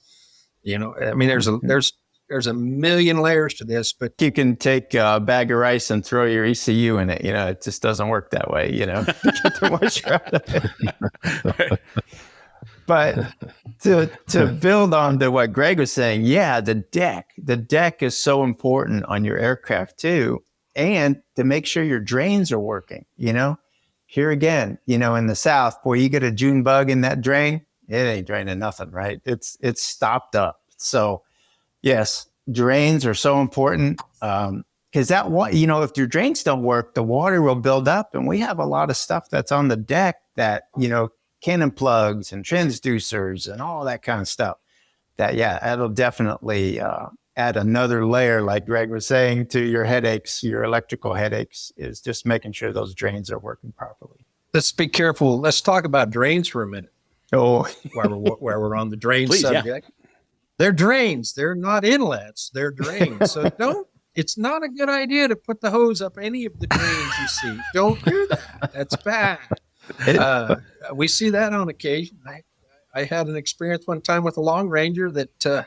There's a million layers to this, but you can take a bag of rice and throw your ECU in it. It just doesn't work that way. Get the moisture out of it. But to build on to what Greg was saying, the deck is so important on your aircraft too. And to make sure your drains are working, here again, in the South, boy, you get a June bug in that drain, it ain't draining nothing, right? It's stopped up. So yes, drains are so important. Cause that if your drains don't work, the water will build up, and we have a lot of stuff that's on the deck that, cannon plugs and transducers and all that kind of stuff that, that'll definitely, add another layer, like Greg was saying, to your headaches, your electrical headaches, is just making sure those drains are working properly. Let's be careful. Let's talk about drains for a minute. Oh, while we're on the drain subject. Yeah. They're drains. They're not inlets. They're drains. So it's not a good idea to put the hose up any of the drains you see. Don't do that. That's bad. We see that on occasion. I had an experience one time with a Long Ranger that,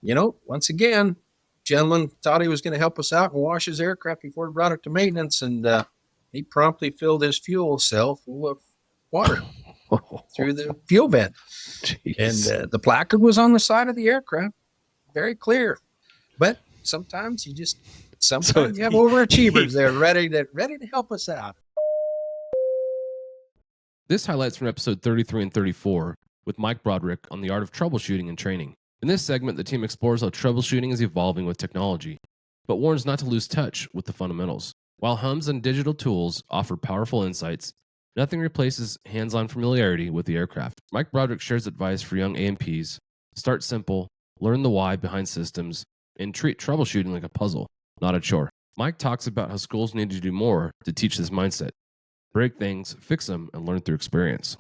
once again, gentleman thought he was going to help us out and wash his aircraft before he brought it to maintenance, and he promptly filled his fuel cell full of water through the fuel vent. Jeez. And the placard was on the side of the aircraft, very clear. But sometimes you have overachievers there ready to help us out. This highlights from episode 33 and 34 with Mike Broderick on the art of troubleshooting and training. In this segment, the team explores how troubleshooting is evolving with technology, but warns not to lose touch with the fundamentals. While HUMS and digital tools offer powerful insights, nothing replaces hands-on familiarity with the aircraft. Mike Broderick shares advice for young AMPs: start simple, learn the why behind systems, and treat troubleshooting like a puzzle, not a chore. Mike talks about how schools need to do more to teach this mindset. break things, fix them, and learn through experience.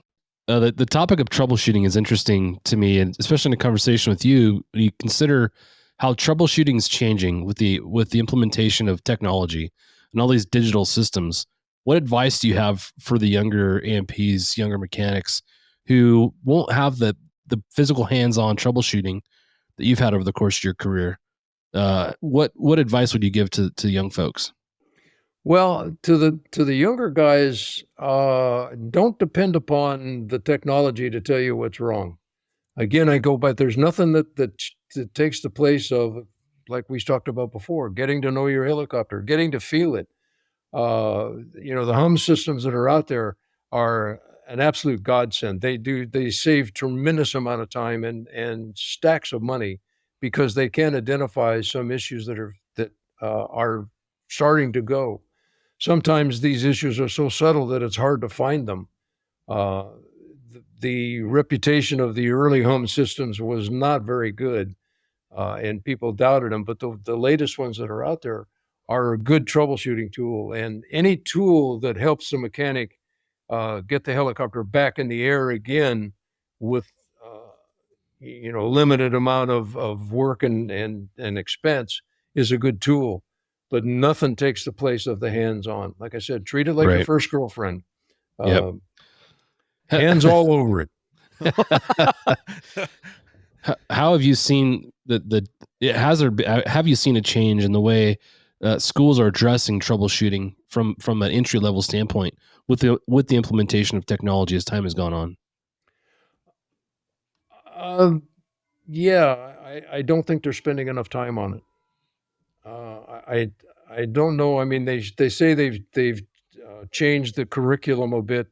The topic of troubleshooting is interesting to me, and especially in a conversation with you, when you consider how troubleshooting is changing with the implementation of technology and all these digital systems. What advice do you have for the younger AMPs, younger mechanics who won't have the physical hands-on troubleshooting that you've had over the course of your career? What advice would you give to young folks? Well, to the younger guys, don't depend upon the technology to tell you what's wrong. Again, I go by, there's nothing that takes the place of, like we talked about before, getting to know your helicopter, getting to feel it. The hum systems that are out there are an absolute godsend. They save tremendous amount of time and stacks of money because they can identify some issues that are starting to go. Sometimes these issues are so subtle that it's hard to find them. The reputation of the early home systems was not very good, and people doubted them. But the latest ones that are out there are a good troubleshooting tool. And any tool that helps the mechanic get the helicopter back in the air again with limited amount of work and expense is a good tool. But nothing takes the place of the hands-on. Like I said, treat it like your first girlfriend. Hands all over it. How have you seen have you seen a change in the way schools are addressing troubleshooting from an entry level standpoint with the implementation of technology as time has gone on? I don't think they're spending enough time on it. I don't know. I mean, they say they've changed the curriculum a bit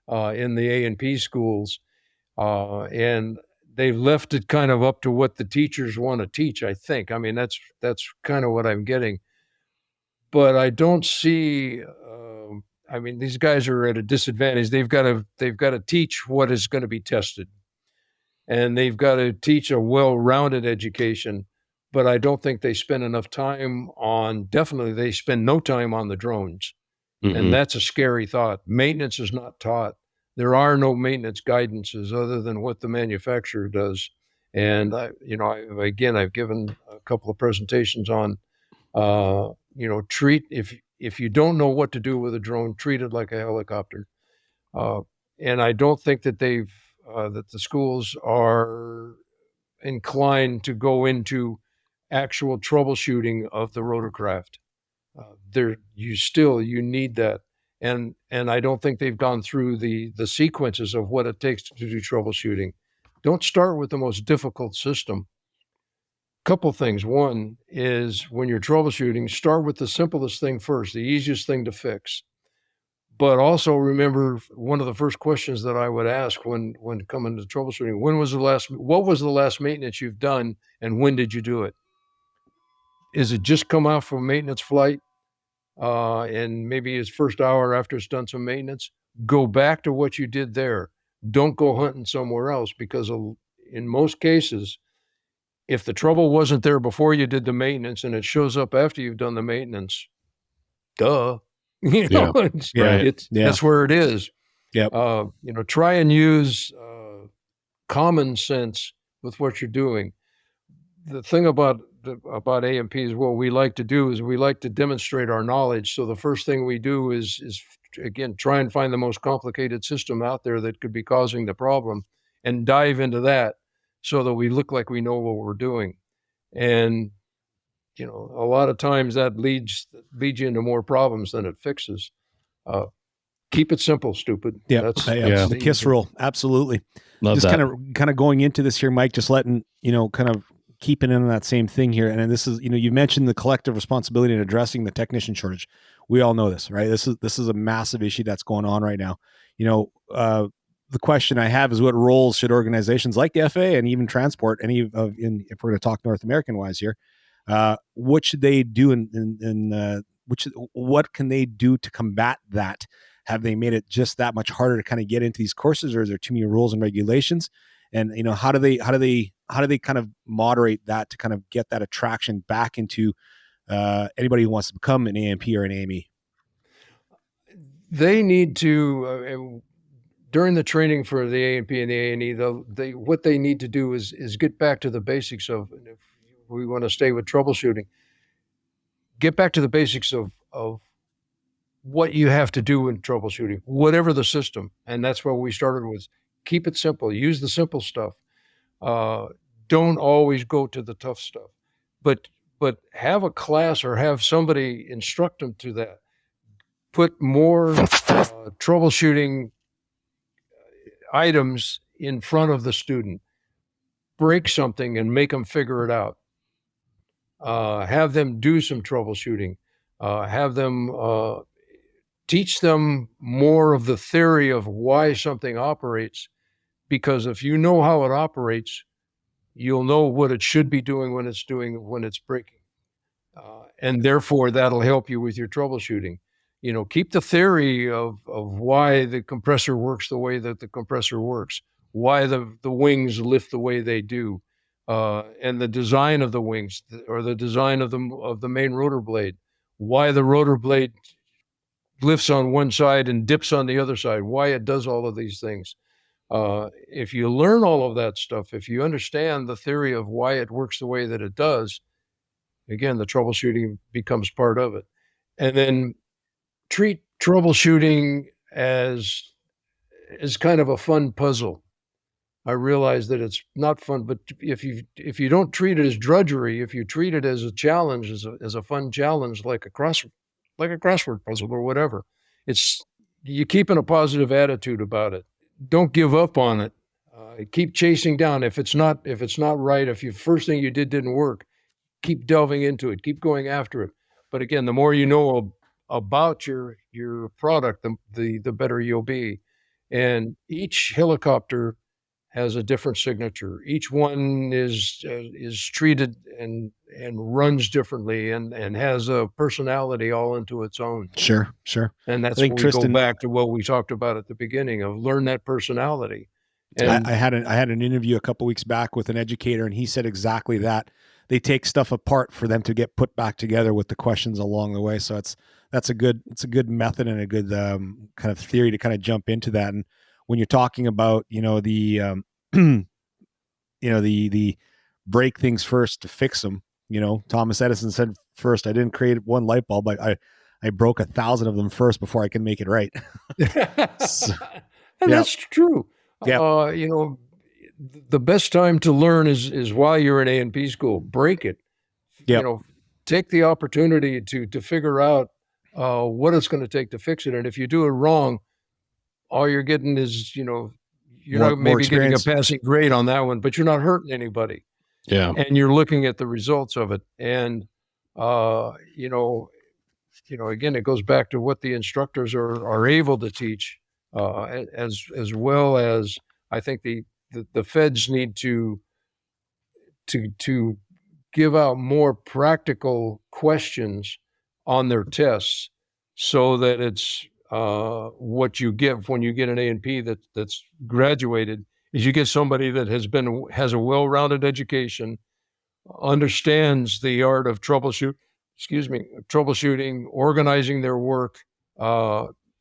in the A&P schools, and they've left it kind of up to what the teachers want to teach. I think. I mean, that's kind of what I'm getting. But I don't see. These guys are at a disadvantage. They've got to teach what is going to be tested, and they've got to teach a well-rounded education. But I don't think they spend enough time definitely they spend no time on the drones. Mm-hmm. And that's a scary thought. Maintenance is not taught. There are no maintenance guidances other than what the manufacturer does. And I've given a couple of presentations on, treat, if you don't know what to do with a drone, treat it like a helicopter. And I don't think that that the schools are inclined to go into actual troubleshooting of the rotorcraft. You need that. And I don't think they've gone through the sequences of what it takes to do troubleshooting. Don't start with the most difficult system. Couple things. One is when you're troubleshooting, start with the simplest thing first, the easiest thing to fix. But also remember, one of the first questions that I would ask when coming to troubleshooting, what was the last maintenance you've done and when did you do it? Is it just come out from a maintenance flight and maybe it's first hour after it's done some maintenance? Go back to what you did there. Don't go hunting somewhere else, because in most cases, if the trouble wasn't there before you did the maintenance and it shows up after you've done the maintenance, duh. That's where it is. Yep. Try and use common sense with what you're doing. The thing about AMP is what we like to do is we like to demonstrate our knowledge. So the first thing we do is again, try and find the most complicated system out there that could be causing the problem and dive into that so that we look like we know what we're doing. And, a lot of times that leads you into more problems than it fixes. Keep it simple, stupid. Yeah, that's the KISS rule. Absolutely. Love just that. Kind of going into this here, Mike, just letting, kind of keeping in on that same thing here. And this is, you mentioned the collective responsibility in addressing the technician shortage. We all know this, right? This is a massive issue that's going on right now. The question I have is, what roles should organizations like the FAA and even transport, if we're going to talk North American wise here, what should they do what can they do to combat that? Have they made it just that much harder to kind of get into these courses, or is there too many rules and regulations? And how do they kind of moderate that to kind of get that attraction back into anybody who wants to become an AMP or an AME? they need to, during the training for the A&P and the A&E, what they need to do is get back to the basics of, if we want to stay with troubleshooting, get back to the basics of what you have to do in troubleshooting, whatever the system. And that's what we started with. Keep it simple. Use the simple stuff. Don't always go to the tough stuff. But have a class or have somebody instruct them to that. Put more troubleshooting items in front of the student. Break something and make them figure it out. Have them do some troubleshooting. Have them teach them more of the theory of why something operates, because if you know how it operates, you'll know what it should be doing when it's breaking. And therefore, that'll help you with your troubleshooting. Keep the theory of why the compressor works the way that the compressor works, why the wings lift the way they do, and the design of the wings, or the design of the main rotor blade, why the rotor blade lifts on one side and dips on the other side, why it does all of these things. If you learn all of that stuff, if you understand the theory of why it works the way that it does, again, the troubleshooting becomes part of it. And then treat troubleshooting as kind of a fun puzzle. I realize that it's not fun, but if you don't treat it as drudgery, if you treat it as a challenge, as a fun challenge, like a crossword puzzle or whatever, you're keeping a positive attitude about it. Don't give up on it. Keep chasing down. If it's not right, if the first thing you did didn't work, keep delving into it. Keep going after it. But again, the more you know about your product, the better you'll be. And each helicopter has a different signature. Each one is treated and runs differently and has a personality all into its own. Sure. And that's when we go back to what we talked about at the beginning of learn that personality. And I had an interview a couple weeks back with an educator, and he said exactly that. They take stuff apart for them to get put back together with the questions along the way. So that's a good method and a good kind of theory to kind of jump into that. And when you're talking about, the break things first to fix them, Thomas Edison said first, I didn't create one light bulb. I broke 1,000 of them first before I can make it right. That's true. Yeah. The best time to learn is while you're in A&P school. Break it. Yeah. Take the opportunity to figure out what it's going to take to fix it. And if you do it wrong, all you're getting is, you're not maybe getting a passing grade on that one, but you're not hurting anybody. Yeah. And you're looking at the results of it. And, again, it goes back to what the instructors are able to teach, as well as I think the feds need to give out more practical questions on their tests, so that it's what you get when you get an A&P that's graduated is you get somebody that has a well-rounded education, understands the art of troubleshooting, organizing their work,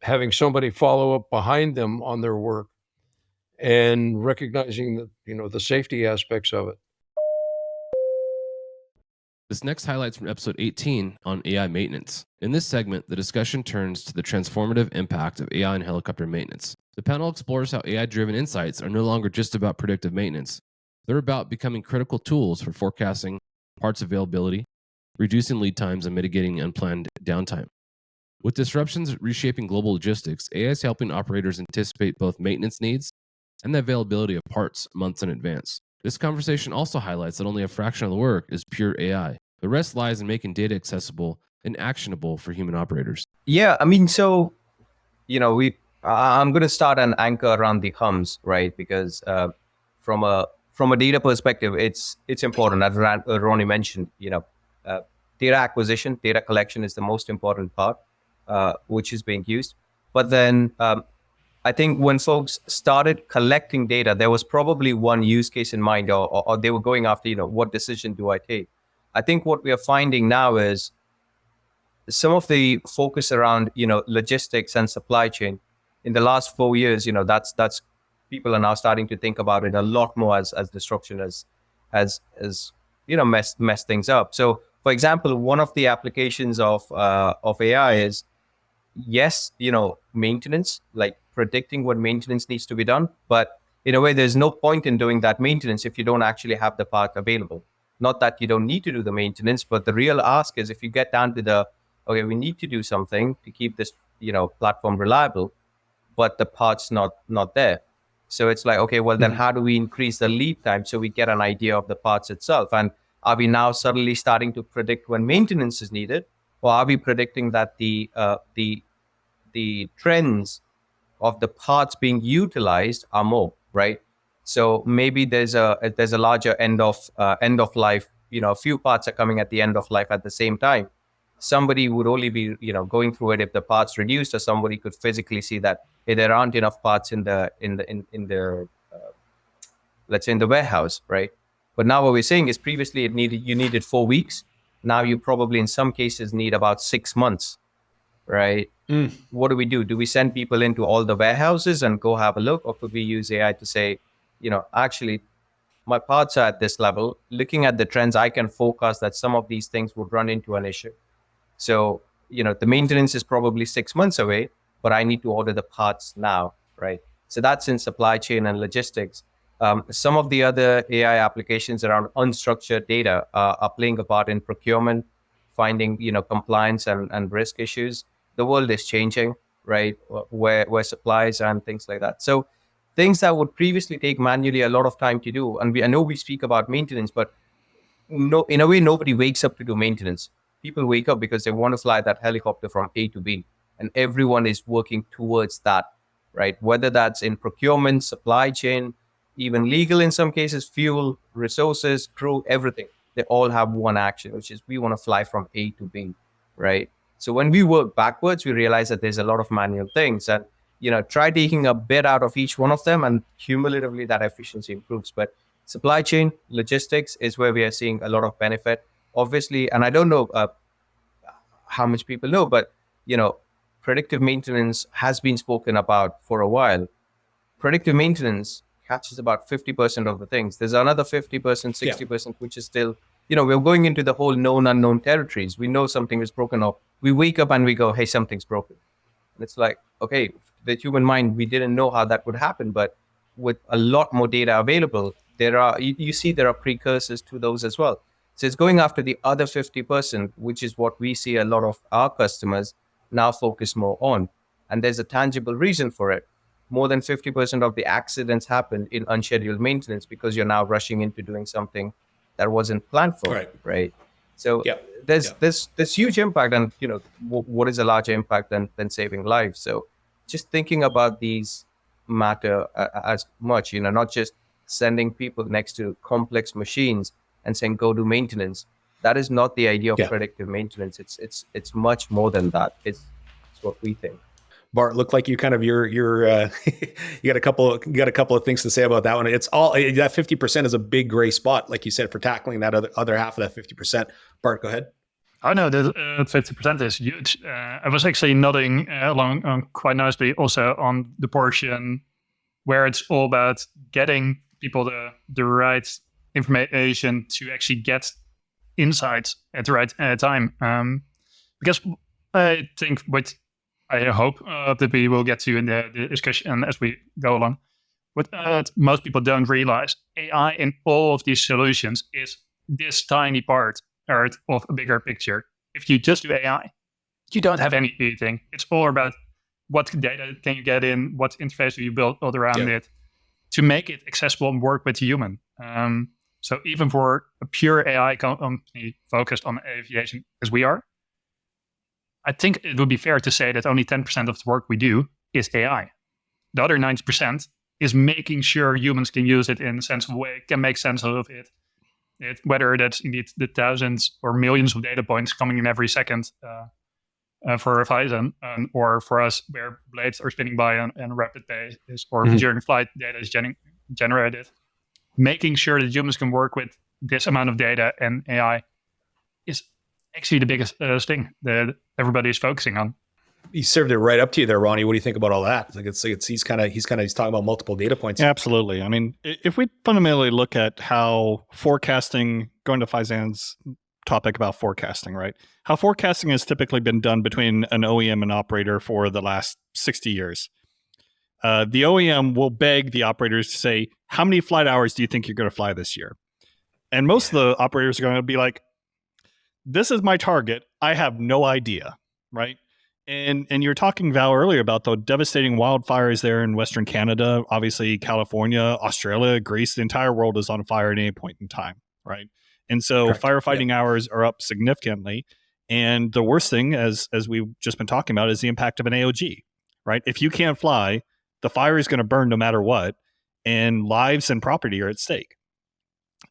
having somebody follow up behind them on their work, and recognizing the safety aspects of it. This next highlights from episode 18 on AI maintenance. In this segment, the discussion turns to the transformative impact of AI in helicopter maintenance. The panel explores how AI-driven insights are no longer just about predictive maintenance. They're about becoming critical tools for forecasting parts availability, reducing lead times, and mitigating unplanned downtime. With disruptions reshaping global logistics, AI is helping operators anticipate both maintenance needs and the availability of parts months in advance. This conversation also highlights that only a fraction of the work is pure AI. The rest lies in making data accessible and actionable for human operators. Yeah, I'm going to start an anchor around the hums, right? Because from a data perspective, it's important. As Ronnie mentioned, data acquisition, data collection is the most important part, which is being used. But then I think when folks started collecting data, there was probably one use case in mind, or they were going after, what decision do I take? I think what we are finding now is some of the focus around, logistics and supply chain in the last 4 years, that's people are now starting to think about it a lot more as disruption as mess things up. So, for example, one of the applications of AI is, yes, maintenance, like predicting what maintenance needs to be done. But in a way, there's no point in doing that maintenance if you don't actually have the part available. Not that you don't need to do the maintenance, but the real ask is if you get down to okay, we need to do something to keep this, platform reliable, but the part's not there. So it's like, okay, well, then how do we increase the lead time so we get an idea of the parts itself? And are we now suddenly starting to predict when maintenance is needed? Or are we predicting that the trends of the parts being utilized are more, right? So maybe there's a larger end of life. A few parts are coming at the end of life at the same time. Somebody would only be going through it if the parts reduced, or somebody could physically see that there aren't enough parts in the let's say in the warehouse, right? But now what we're saying is previously you needed 4 weeks. Now you probably in some cases need about 6 months, right? What do? Do we send people into all the warehouses and go have a look, or could we use AI to say, actually, my parts are at this level. Looking at the trends, I can forecast that some of these things would run into an issue. So, the maintenance is probably 6 months away, but I need to order the parts now, right? So that's in supply chain and logistics. Some of the other AI applications around unstructured data are playing a part in procurement, finding, compliance and risk issues. The world is changing, right? Where supplies and things like that. So things that would previously take manually a lot of time to do. And I know we speak about maintenance, but no, in a way, nobody wakes up to do maintenance. People wake up because they want to fly that helicopter from A to B, and everyone is working towards that, right? Whether that's in procurement, supply chain, even legal in some cases, fuel, resources, crew, everything. They all have one action, which is we want to fly from A to B, right? So when we work backwards, we realize that there's a lot of manual things, and try taking a bit out of each one of them, and cumulatively that efficiency improves. But supply chain, logistics is where we are seeing a lot of benefit. Obviously, and I don't know how much people know, but predictive maintenance has been spoken about for a while. Predictive maintenance catches about 50% of the things. There's another 50%, 60%, which is still, we're going into the whole known unknown territories. We know something is broken, or we wake up and we go, hey, something's broken. And it's like, okay, the human mind, we didn't know how that would happen, but with a lot more data available, there are precursors to those as well. So it's going after the other 50%, which is what we see a lot of our customers now focus more on. And there's a tangible reason for it. More than 50% of the accidents happen in unscheduled maintenance because you're now rushing into doing something that wasn't planned for, right? So there's huge impact, and what is a larger impact than saving lives? So just thinking about these matter as much, not just sending people next to complex machines and saying go do maintenance. That is not the idea of predictive maintenance. It's much more than that. It's what we think. Bart, look like you kind of you got a couple of things to say about that one. It's all that 50% is a big gray spot, like you said, for tackling that other half of that 50%. Bart, go ahead. I know that 50% is huge. I was actually nodding along quite nicely also on the portion where it's all about getting people the right information to actually get insights at the right time. Because I think what I hope that we will get to in the discussion as we go along, what most people don't realize, AI in all of these solutions is this tiny part of a bigger picture. If you just do AI, you don't have anything. It's all about what data can you get in, what interface do you build around it to make it accessible and work with human. So even for a pure AI company focused on aviation as we are, I think it would be fair to say that only 10% of the work we do is AI. The other 90% is making sure humans can use it in a sensible way, can make sense of it. Whether that's indeed the thousands or millions of data points coming in every second for a Horizon, or for us where blades are spinning by on a rapid pace, or during flight data is generated. Making sure that humans can work with this amount of data and AI is actually the biggest thing that everybody is focusing on. He served it right up to you there, Ronnie. What do you think about all that? He's talking about multiple data points. Absolutely. I mean, if we fundamentally look at how forecasting, going to Faizan's topic about forecasting, right? How forecasting has typically been done between an OEM and operator for the last 60 years. The OEM will beg the operators to say, how many flight hours do you think you're going to fly this year? And most of the operators are going to be like, this is my target. I have no idea, right? And you're talking, Val, earlier about the devastating wildfires there in Western Canada, obviously California, Australia, Greece, the entire world is on fire at any point in time, right? And so Correct. firefighting hours are up significantly. And the worst thing, as we've just been talking about, is the impact of an AOG, right? If you can't fly, the fire is going to burn no matter what, and lives and property are at stake.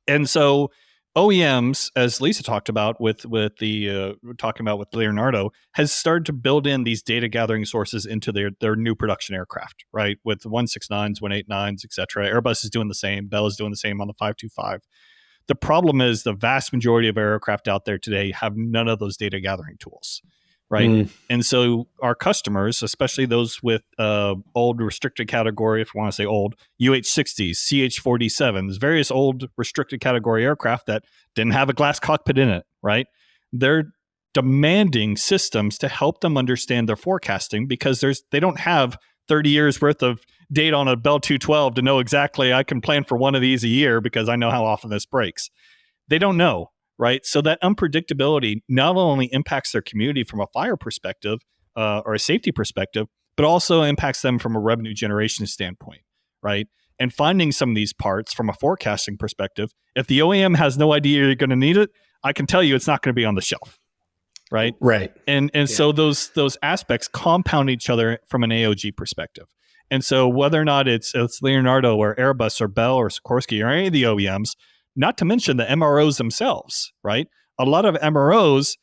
And so OEMs, as Lisa talked about with Leonardo, has started to build in these data gathering sources into their new production aircraft, right? With 169s, 189s, et cetera. Airbus is doing the same. Bell is doing the same on the 525. The problem is the vast majority of aircraft out there today have none of those data gathering tools, right? And so our customers, especially those with old restricted category, if you want to say old, UH-60s, CH-47s, various old restricted category aircraft that didn't have a glass cockpit in it, right? They're demanding systems to help them understand their forecasting because they don't have 30 years worth of data on a Bell 212 to know exactly I can plan for one of these a year because I know how often this breaks. They don't know. Right. So that unpredictability not only impacts their community from a fire perspective or a safety perspective, but also impacts them from a revenue generation standpoint. Right. And finding some of these parts from a forecasting perspective, if the OEM has no idea you're going to need it, I can tell you it's not going to be on the shelf. Right. Right. And so those aspects compound each other from an AOG perspective. And so whether or not it's Leonardo or Airbus or Bell or Sikorsky or any of the OEMs, not to mention the MROs themselves, right? A lot of MROs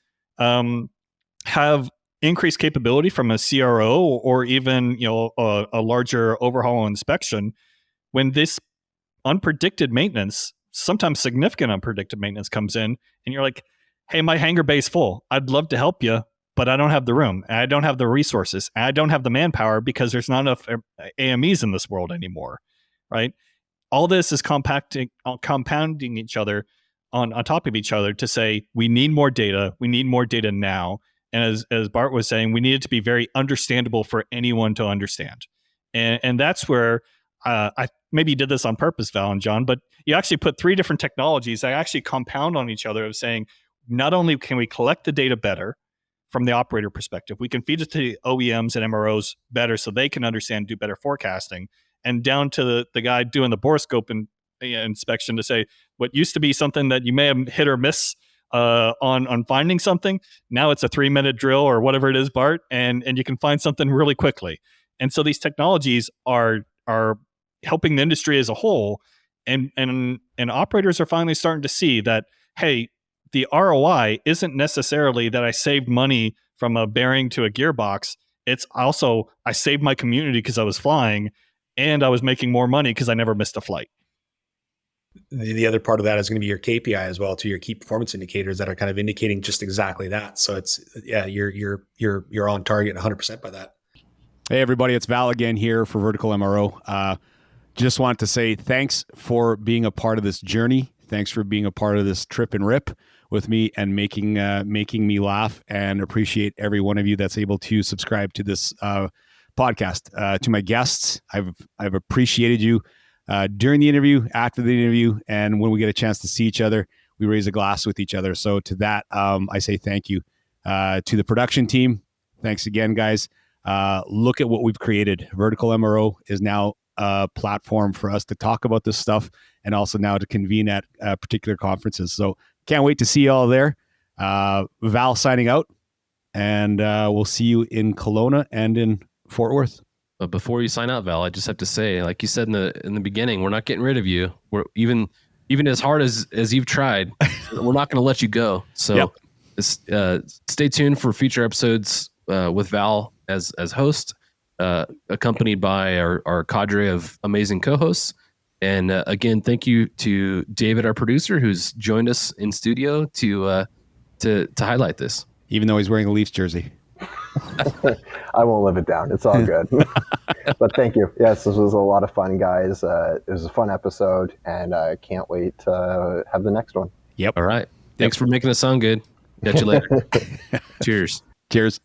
have increased capability from a CRO or even a larger overhaul inspection. When this unpredicted maintenance, sometimes significant unpredicted maintenance comes in, and you're like, "Hey, my hangar bay's full. I'd love to help you, but I don't have the room. I don't have the resources. I don't have the manpower because there's not enough AMEs in this world anymore," right? All this is compounding each other on top of each other to say, we need more data. We need more data now. And as Bart was saying, we need it to be very understandable for anyone to understand. And that's where I maybe did this on purpose, Val and Jon, but you actually put three different technologies that actually compound on each other of saying, not only can we collect the data better from the operator perspective, we can feed it to the OEMs and MROs better so they can understand, do better forecasting, and down to the guy doing the borescope inspection to say what used to be something that you may have hit or miss on finding something. Now it's a 3-minute drill or whatever it is, Bart, and you can find something really quickly. And so these technologies are helping the industry as a whole, and operators are finally starting to see that, hey, the ROI isn't necessarily that I saved money from a bearing to a gearbox. It's also I saved my community because I was flying, and I was making more money because I never missed a flight. The other part of that is going to be your KPI as well, to your key performance indicators that are kind of indicating just exactly that. So it's you're on target 100% by that. Hey everybody, it's Val again here for Vertical MRO. Just wanted to say thanks for being a part of this journey. Thanks for being a part of this trip and rip with me and making me laugh, and appreciate every one of you that's able to subscribe to this podcast. To my guests, I've appreciated you during the interview, after the interview, and when we get a chance to see each other, we raise a glass with each other. So to that, I say thank you. To the production team, thanks again, guys. Look at what we've created. Vertical MRO is now a platform for us to talk about this stuff, and also now to convene at particular conferences. So can't wait to see you all there. Val signing out, and we'll see you in Kelowna and in Fort Worth. But before you sign out, Val, I just have to say, like you said in the beginning, we're not getting rid of you. We're even as hard as you've tried, we're not going to let you go. So stay tuned for future episodes with Val as host, accompanied by our cadre of amazing co-hosts. And again, thank you to David, our producer, who's joined us in studio to to highlight this. Even though he's wearing a Leafs jersey. I won't live it down. It's all good. But thank you. Yes, this was a lot of fun, guys. It was a fun episode, and I can't wait to have the next one. Yep. All right. Thanks for making us sound good. Catch you later. Cheers. Cheers.